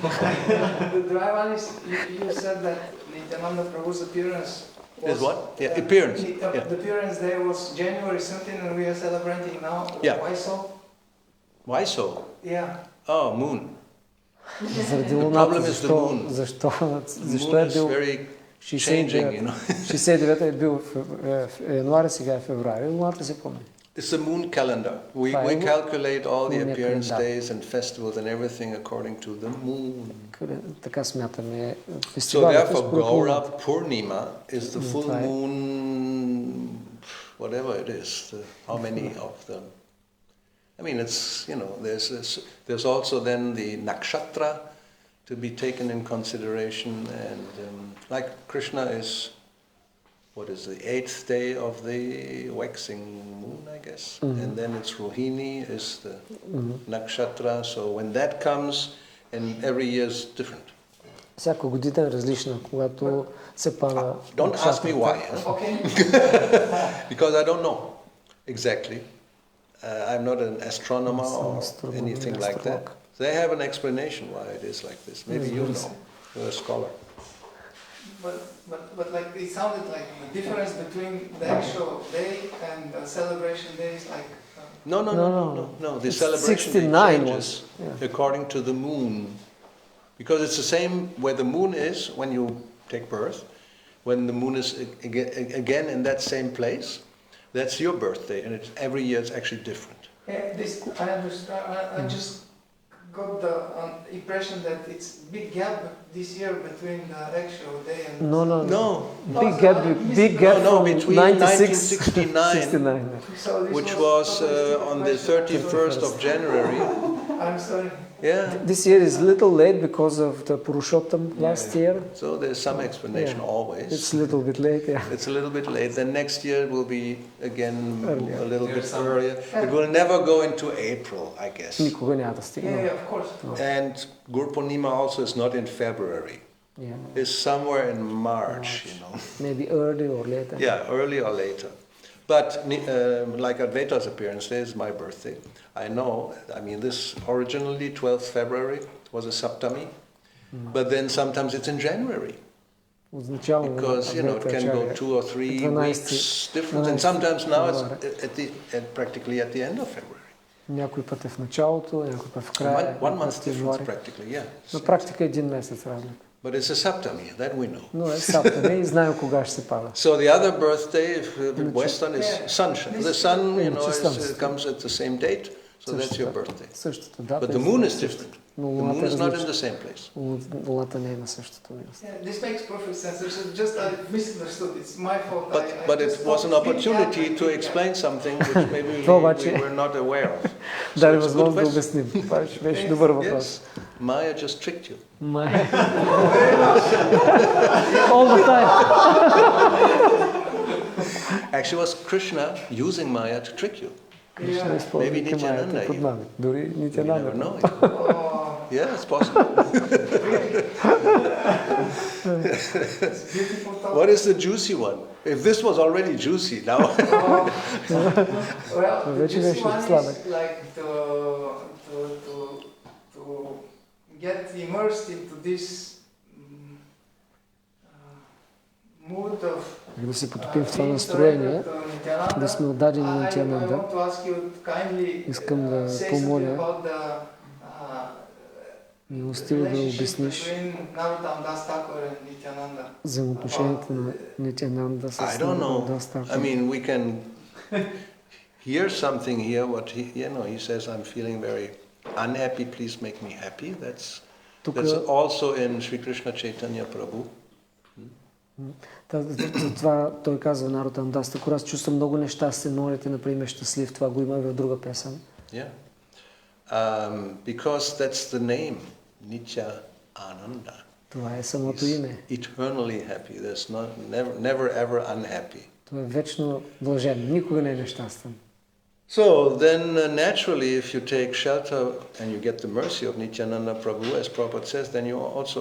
The dry one is, you said that Nityananda Prabhu's appearance was...
Is what? Yeah, appearance.
The appearance day was January something and we are celebrating now.
Yeah.
Why so?
Why so?
Yeah.
Oh, moon.
Заради
The
луната.
problem is the moon.
Защо
Moon
е
is
бил...
very changing,
69-та е бил в януари, сега е февруари. Луната се промени.
It's a moon calendar. We calculate all the appearance days and festivals and everything according to the moon.
Така смятаме.
So therefore, Gaura Purnima is the full moon, whatever it is. How many of them? I mean, it's, there's also then the nakshatra to be taken in consideration, and like Krishna is, what is the 8th day of the waxing moon, I guess, and then it's Rohini is the nakshatra. So when that comes, and every year is different.
Всяка година е различна, когато се пада.
Don't ask me why.
Okay.
Because I don't know exactly. I'm not an astronomer or anything like that. They have an explanation why it is like this. Maybe you know. You're a scholar.
But like it sounded like the difference between the actual day and the celebration day is like.
No. The celebration day changes according to the moon, because it's the same where the moon is when you take birth. When the moon is again in that same place, that's your birthday, and it's every year it's actually different.
Yeah, this I understand. I just got the impression that it's big gap this year between the actual day and
No.
Big gap from
between 1969, which was on the 31st of January.
I'm sorry.
Yeah.
This year is a little late because of the Purushottam last year.
So there's some explanation always.
It's a little bit late, yeah.
It's a little bit late. Then next year will be again a little bit earlier. It will never go into April, I guess.
Никога няма да стигне.
Yeah, of course.
And Guru Purnima also is not in February.
Yeah.
It's somewhere in March,
Maybe early or later.
Yeah, early or later. But like Advaita's appearance day is my birthday. I know, this originally 12th February was a Saptami. But then sometimes it's in January.
Отначало
Because, it can go 2 or 3 weeks difference. And sometimes now it's practically at the end of February.
Някой път е в началото, някой път в края.
One month difference practically, yeah.
На практика един месец разлика.
But it's a Saptami, that we know.
Но е Саптами и знаем кога ще се пада.
So the other birthday, if Western is sunshine. The sun, comes at the same date, so that's your birthday.
Същата дата.
But the moon is different. The moon is not in the same place.
Луната не е на същото място.
This makes perfect sense. Just I misunderstood. It's my fault.
But it was an opportunity to explain something which maybe we were not aware of.
Даде възможност да обясним. Това беше добър въпрос.
Maya just tricked you.
Maya. All the time.
Actually, it was Krishna using Maya to trick you.
Кришна използва Мая да подмами. Дори Нитянанда.
Yeah, it's possible. What is the juicy one? If this was already juicy, now.
Well, the juicy one is like to get immersed into this mood of.
Да се потопим в това настроение, да сме отдадени на Нитянанда. Искам да помоля милостиво да обясниш взаимоотношението на Нитянанда с Наротам Дас Такур.
I mean, we can hear something here. What he says, I'm feeling very unhappy. Please make me happy. That's also in Sri Krishna Chaitanya Prabhu.
Това той казва Наротам Дас Такур. Аз чувствам много нещастен, моля те направи ме щастлив. Това го има в друга песен.
Yeah. Because that's the name, Nitya Ananda.
Това е самото име.
Eternally happy. There's never ever unhappy.
Той е вечно блажен, никога не е нещастен.
So then naturally if you take shelter and you get the mercy of Nityananda Prabhu, as Prabhupada says, then you also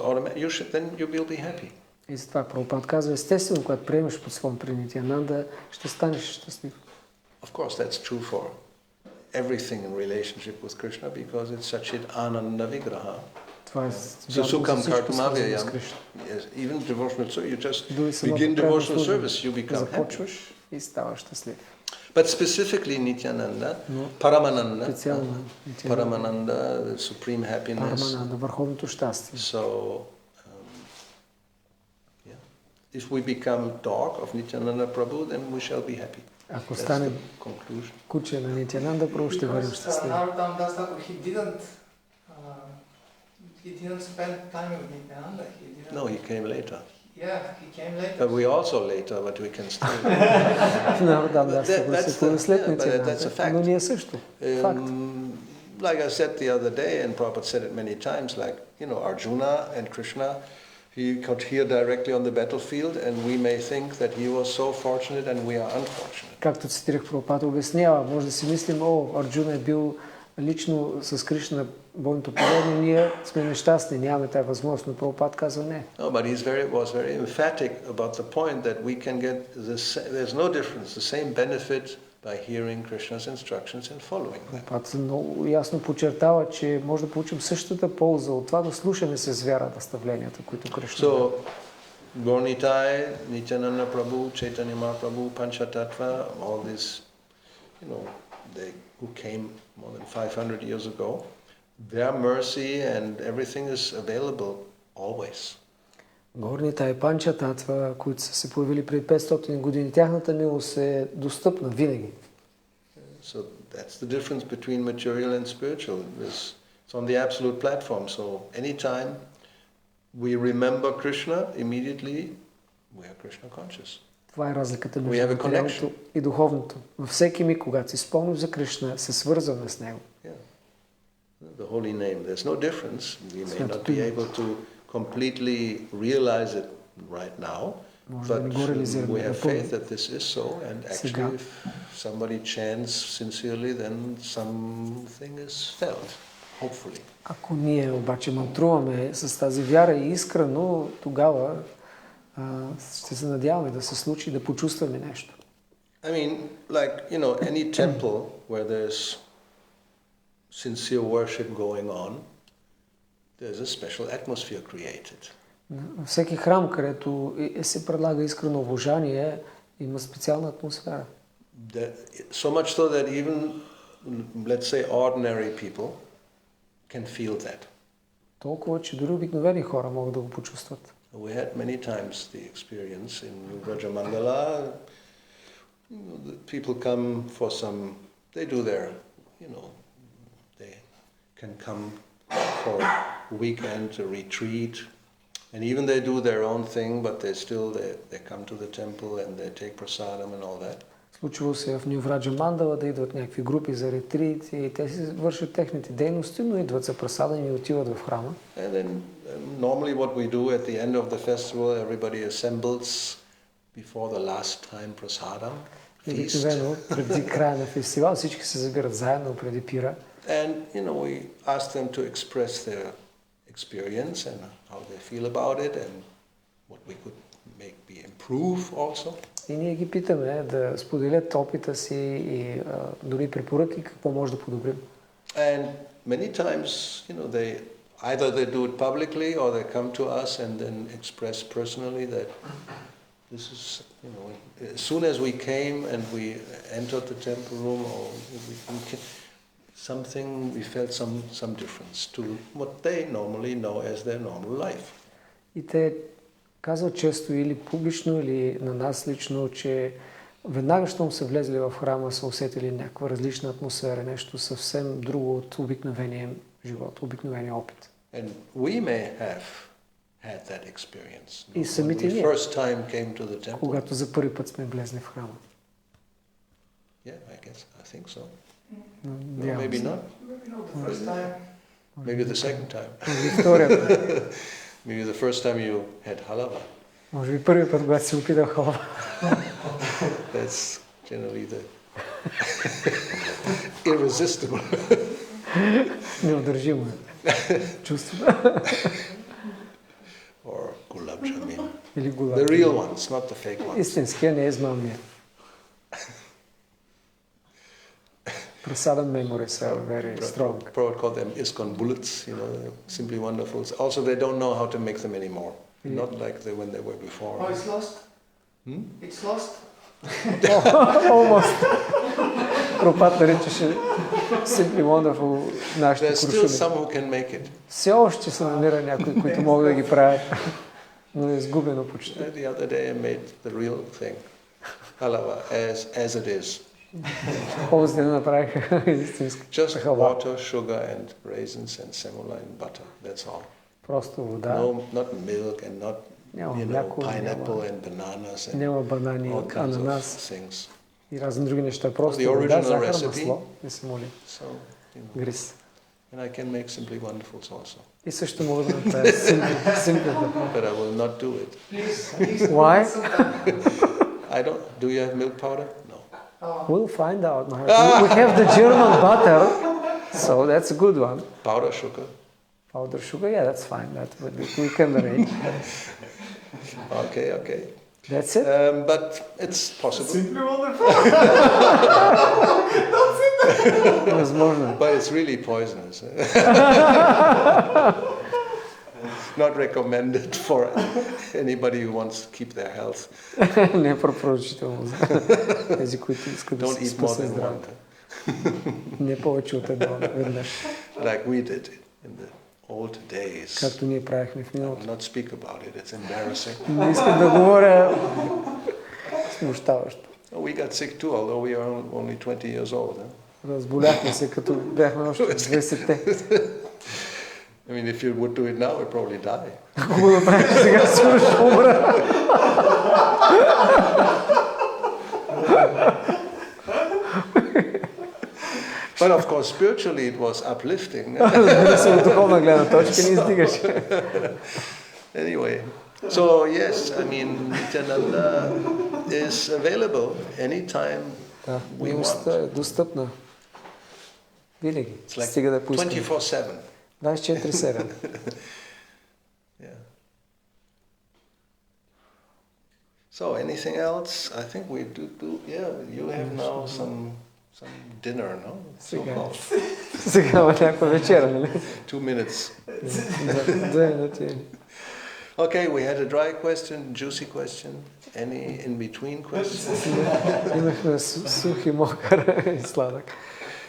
then you will be happy.
И затова Прабхупад казва, естествено, когато приемеш подслон при Нитянанда, ще станеш щастлив.
Of course that's true for everything in relationship with Krishna because it's such an ananda vigraha.
Това е
Susukam kartamavayam. Yes, even devotional service, you just begin devotional service, you become happy.
Започваш и ставаш щастлив.
But specifically Nityananda, Paramananda, the supreme happiness.
Парамананда, върховното щастие.
So, if we become dog of Nityananda Prabhu, then we shall be happy.
Ако стане куче на Нитянанда, първо ще бъдем щастливи.
Narottam Das Thakur, he didn't spend time with Nityananda.
No, he came later.
Yeah, he came later.
But we also later, but we can still.
Наротам Дас Такур се появи след Нитянанда, но ние също. Факт.
Like I said the other day, and Prabhupada said it many times, like, Arjuna and Krishna, he got here directly on the battlefield, and we may think that he was so fortunate and we are unfortunate.
Както цитирах, Прабхупад обяснява, може да си мислим, Арджуна е бил лично с Кришна на бойното поле, но ние сме нещастни, нямаме тази възможност, но Прабхупад казва не.
No, but he was very emphatic about the point that we can get there's no difference, the same benefit by hearing Krishna's instructions and following them.
Прабхупад много ясно подчертава, че може да получим същата полза от това да слушаме с вяра наставленията, които Кришна дава.
So, Gaurnitai, Nityananda Prabhu, Chaitanya Mahaprabhu, Panchatattva, all these, they who came more than 500 years ago, their mercy and everything is available always.
Горнита и Панчататва, които са се появили преди 500 години, тяхната милост е достъпна винаги.
So that's the difference between material and spiritual. It's on the absolute platform. So anytime we remember Krishna, immediately we are Krishna conscious.
Това е разликата между материалното и духовното. Във всеки миг, когато си спомниш за Кришна, се свързваме с него.
The holy name. There's no difference. We may not be able to completely realize it right now, but we have faith that this is so, and actually if somebody chants sincerely, then something is felt, hopefully.
Ако ние обаче мантруваме с тази вяра и искрено, тогава ще се надяваме да се случи, да почувстваме нещо.
I mean, like, any temple where there's sincere worship going on, there's a special atmosphere created.
Във всеки храм, където се предлага искрено обожание, има специална атмосфера.
So much so that even, let's say, ordinary people can feel that.
Толкова, че дори обикновени хора могат да го почувстват.
We had many times the experience in Vrajamandala. The people come for some, they do their, they can come for a weekend to retreat, and even they do their own thing, but they come to the temple and they take prasadam and all that.
Случвало се в Ню Враджамандала да идват някакви групи за ретрит и те си вършат техните дейности, но идват за прасадам и отиват в храма.
And then normally what we do at the end of the festival, everybody assembles before the last time prasadam feast.
Обикновено преди края на фестивал всички се събират заедно преди пира.
And we ask them to express their experience and how they feel about it and what we could be improve also.
И ние ги питаме да споделят опита си и дори препоръки какво може да подобрим.
And many times, they either do it publicly or they come to us and then express personally that this is, as soon as we came and we entered the temple room, or we felt some difference to what they normally know as their normal life.
И те казват често или публично, или на нас лично, че веднага, щом са влезли в храма, са усетили някаква различна атмосфера, нещо съвсем друго от обикновения живот, обикновения опит.
And we may have had that experience.
И самите
When we
ние,
first time came to the temple.
когато за първи път сме влезли в храма.
Yeah, I think so.
No,
maybe not.
Maybe not the first time.
Maybe the second time.
Втория път.
Maybe the first time you had halava.
Може би първи път, когато си опитал халава.
That's generally the irresistible.
Неудържимо е. Чувство.
Or gulab jamun.
Или гулаб.
The real ones, not the fake ones.
Истинския, не е измамния. Prasadam memories are very strong.
Prabhupada called them ISKCON bullets, they're simply wonderful. Also, they don't know how to make them anymore. Not like when they were before.
Oh, it's lost? It's lost?
Almost. Прабхупад наричаше Simply Wonderful нашите
There's still
куршуми.
some who can make it.
Все още се намира някои, които могат да ги правят, но е изгубено почти.
The other day I made the real thing, halava, as it is.
Този ден направиха истинска
Just
халва.
water, sugar, and raisins, and semola and butter. That's all.
Просто вода.
No, not milk and not
Няма мляко,
pineapple and bananas and
няма банани,
all kinds
ананас
of things.
и разни други неща. Просто
The
вода,
original
захар,
recipe.
масло и се моли.
So,
Гриз.
and I can make simply wonderfuls also.
И също мога да направя Simply.
But I will not do it.
Please.
Why?
I don't. Do you have milk powder? No.
We'll find out, Maharaj. We have the German butter, so that's a good one.
Powder sugar.
Powder sugar, yeah, that's fine. We can arrange.
Okay.
That's it.
But it's possible.
Simply wonderful.
Възможно е.
But it's really poisonous. Not recommended for anybody who wants to keep their health.
Не е препоръчително за тези, които искат да
Don't
си
eat more
спасят
than one.
здравето. Не повече от едно веднъж.
Like we did in the old days.
Както ние правихме в
I
миналото.
will not speak about it. It's embarrassing.
Не искам да говоря смущаващо.
We got sick too, although we are only 20 years old.
Разболяхме се, като бяхме още 20-те.
I mean, if you would do it now, we'd probably die.
Ако го направиш сега, сигурно ще умра.
But of course, spiritually it was uplifting.
Разбира се, от духовна гледна точка ни издигаше.
Anyway, so yes, I mean, Nityananda is available anytime
Да,
we
милостта
want.
е достъпна. Винаги.
It's like
Стига да поискаме.
24/7.
24/7.
Yeah. So anything else? I think we do. Yeah, you have now some some dinner, no? So called.
Сега някаква вечера, нали?
2 minutes.
2 минути.
Okay, we had a dry question, juicy question. Any in-between questions?
Имахме сух и мокър и сладък.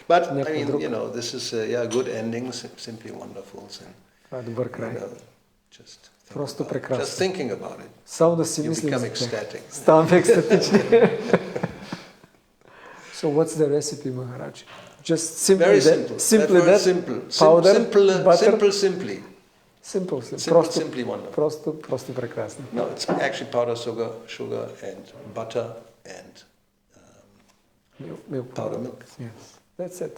But, I mean, you know, this is a good ending, simply wonderful.
Това е добър край.
Just
Просто прекрасно.
Just thinking about it.
Само да си
You
мислим
become
за тях.
ecstatic.
Ставаме екстатични. So what's the recipe, Maharaj? Just simply
Very
that,
simple.
simply
That word
that,
simple.
powder, butter.
Simply.
Simple.
Просто, simply wonderful.
Просто прекрасно.
No, it's actually powder sugar and butter and
Milk
powder milk.
Yes. That's it.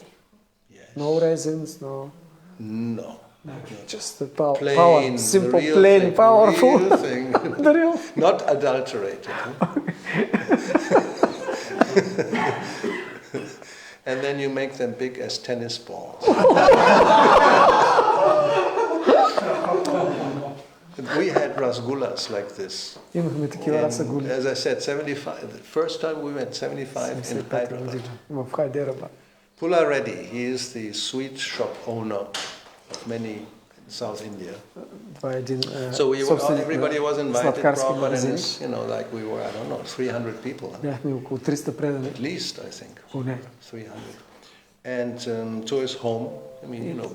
Yes.
No raisins, no.
No.
Just the power.
Plain,
Simple,
the real
plain,
thing,
powerful.
The real thing.
The real.
Not adulterated. And then you make them big as tennis balls. We had rasgullas like this.
Имахме такива расагули.
As I said, 75. The first time we went 75 in Hyderabad.
В Хайдерабад.
Pula Reddy, he is the sweet shop owner of many in South India.
Това е един
So everybody was invited
сладкарски
proper and
магазин.
it's, you know, like we were, I don't know, 300 people.
Бяхме около 300 предани.
At least, I think.
Поне.
300. And to his home, I mean, you know,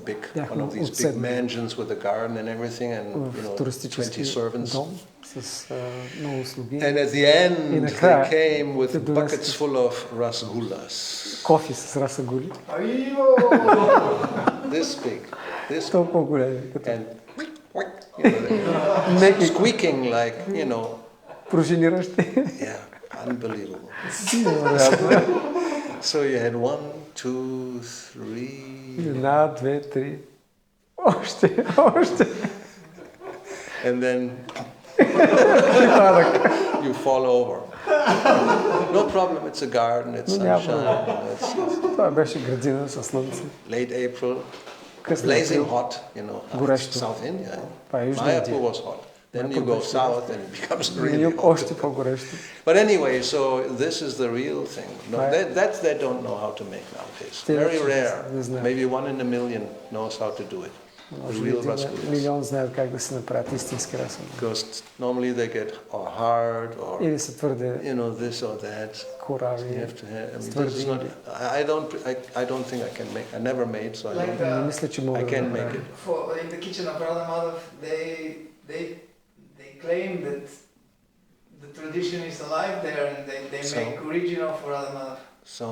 one of these big mansions with a garden and everything, and you know, 20 servants.
Дом с много слуги.
And at the end, they came with buckets full of rasgullas.
Кофи с расагули.
This big.
Толкова големи.
And squeaking like, you know.
Пружиниращи.
Yeah, unbelievable. So you had 1, 2, 3.
1, 2, 3. Още.
And then you fall over. No problem, it's a garden, it's sunshine.
Това беше градина със слънце.
Late April, blazing hot, you know. South India. Mayapur was hot. Then you go south and it becomes really hot. But anyway, so this is the real thing. No, that they don't know how to make nowadays. Very rare. Maybe 1 in a million knows how to do it. The real rasgullas.
Милион знаят как да се направят истински расагули.
Because normally they get hard or
Или са твърде,
you know, this or that.
Корави.
You have to have. I mean, this is not. I don't think I can make. I never made, so
Не мисля, че мога
I
да
can
направя.
make it.
In the kitchen of Radha Madhav, they claim that the tradition is alive there, and they make original for Radha Madhav.
So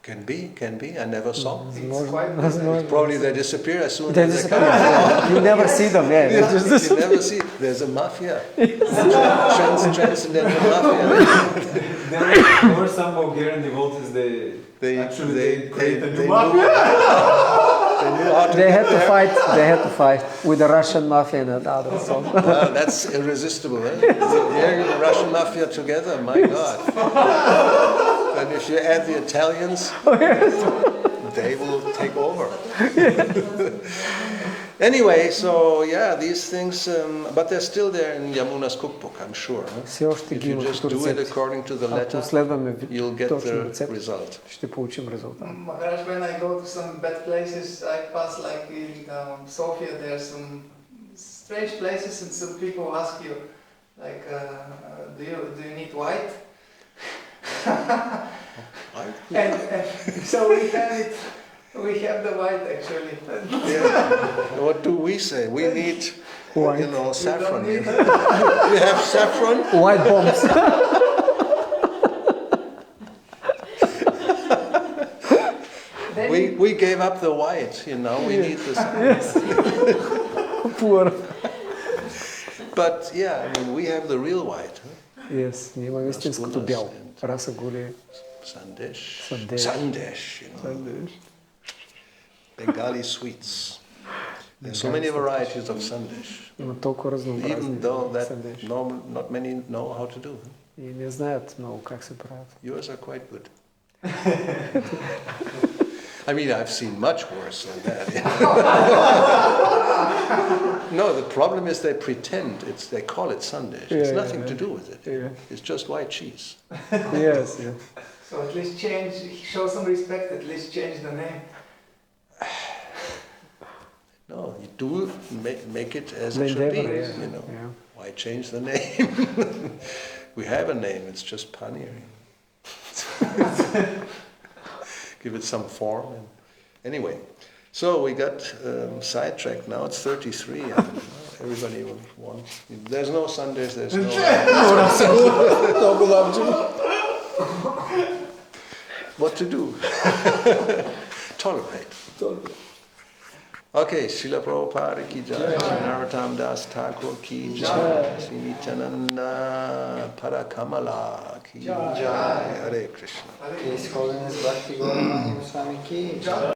can be. I never saw.
It's quite good.
Probably they disappear as soon
They
as they
disappear.
come.
You never see them, yeah.
You never see. There's a mafia. Transcendental mafia.
There were some Bulgarian devotees. They created a new mafia.
They had to fight with the Russian mafia and others. So.
That's irresistible. The Russian mafia together, my God. And if you add the Italians, they will take over. Anyway, so yeah, these things, but they're still there in Yamuna's cookbook, I'm sure.
Все още
If
ги
you
има
just
като
do it
рецепти.
according to the
Ако
letter,
следваме
you'll get
точно
the
рецепт,
result.
ще получим резултат.
Maharaj, when I go to some bad places, I pass like in Sofia, there are some strange places and some people ask you, like, do you need white? and so we have the white actually.
Yeah. What do we say? We need,
White.
you know, saffron.
need-
We have saffron.
White bombs.
We gave up the white, you know. We need the saffron.
Yes. Poor.
But yeah, I mean, we have the real white. Huh?
Yes, ние имаме истинското бяло. Расагули.
Sandesh.
Sandesh.
Sandesh, you know. Bengali sweets. There's so many varieties of sandesh.
Има толкова разнообразни
Even though that
сандеш.
not many know how to do.
И не знаят много как се правят.
Yours are quite good. I mean, I've seen much worse than that. No, the problem is they pretend they call it sandesh. It's nothing to do with it.
Yeah.
It's just white cheese.
Yes, yes.
So at least change, show some respect, at least change the name.
No, you do make it as it should be, you know.
Yeah.
Why change the name? We have a name, it's just Paniri. Give it some form. And anyway, so we got sidetracked. Now it's 33. And everybody will want. There's no Sundays, there's no... What to do? Tolerate. Okay, Srila Prabhupada ki jai, Narottam Das Thakur ki jai, Sri Nityananda Parakamala ki jai, Hare Krishna.
His Holiness Bhakti Gauravani Goswami ki jai.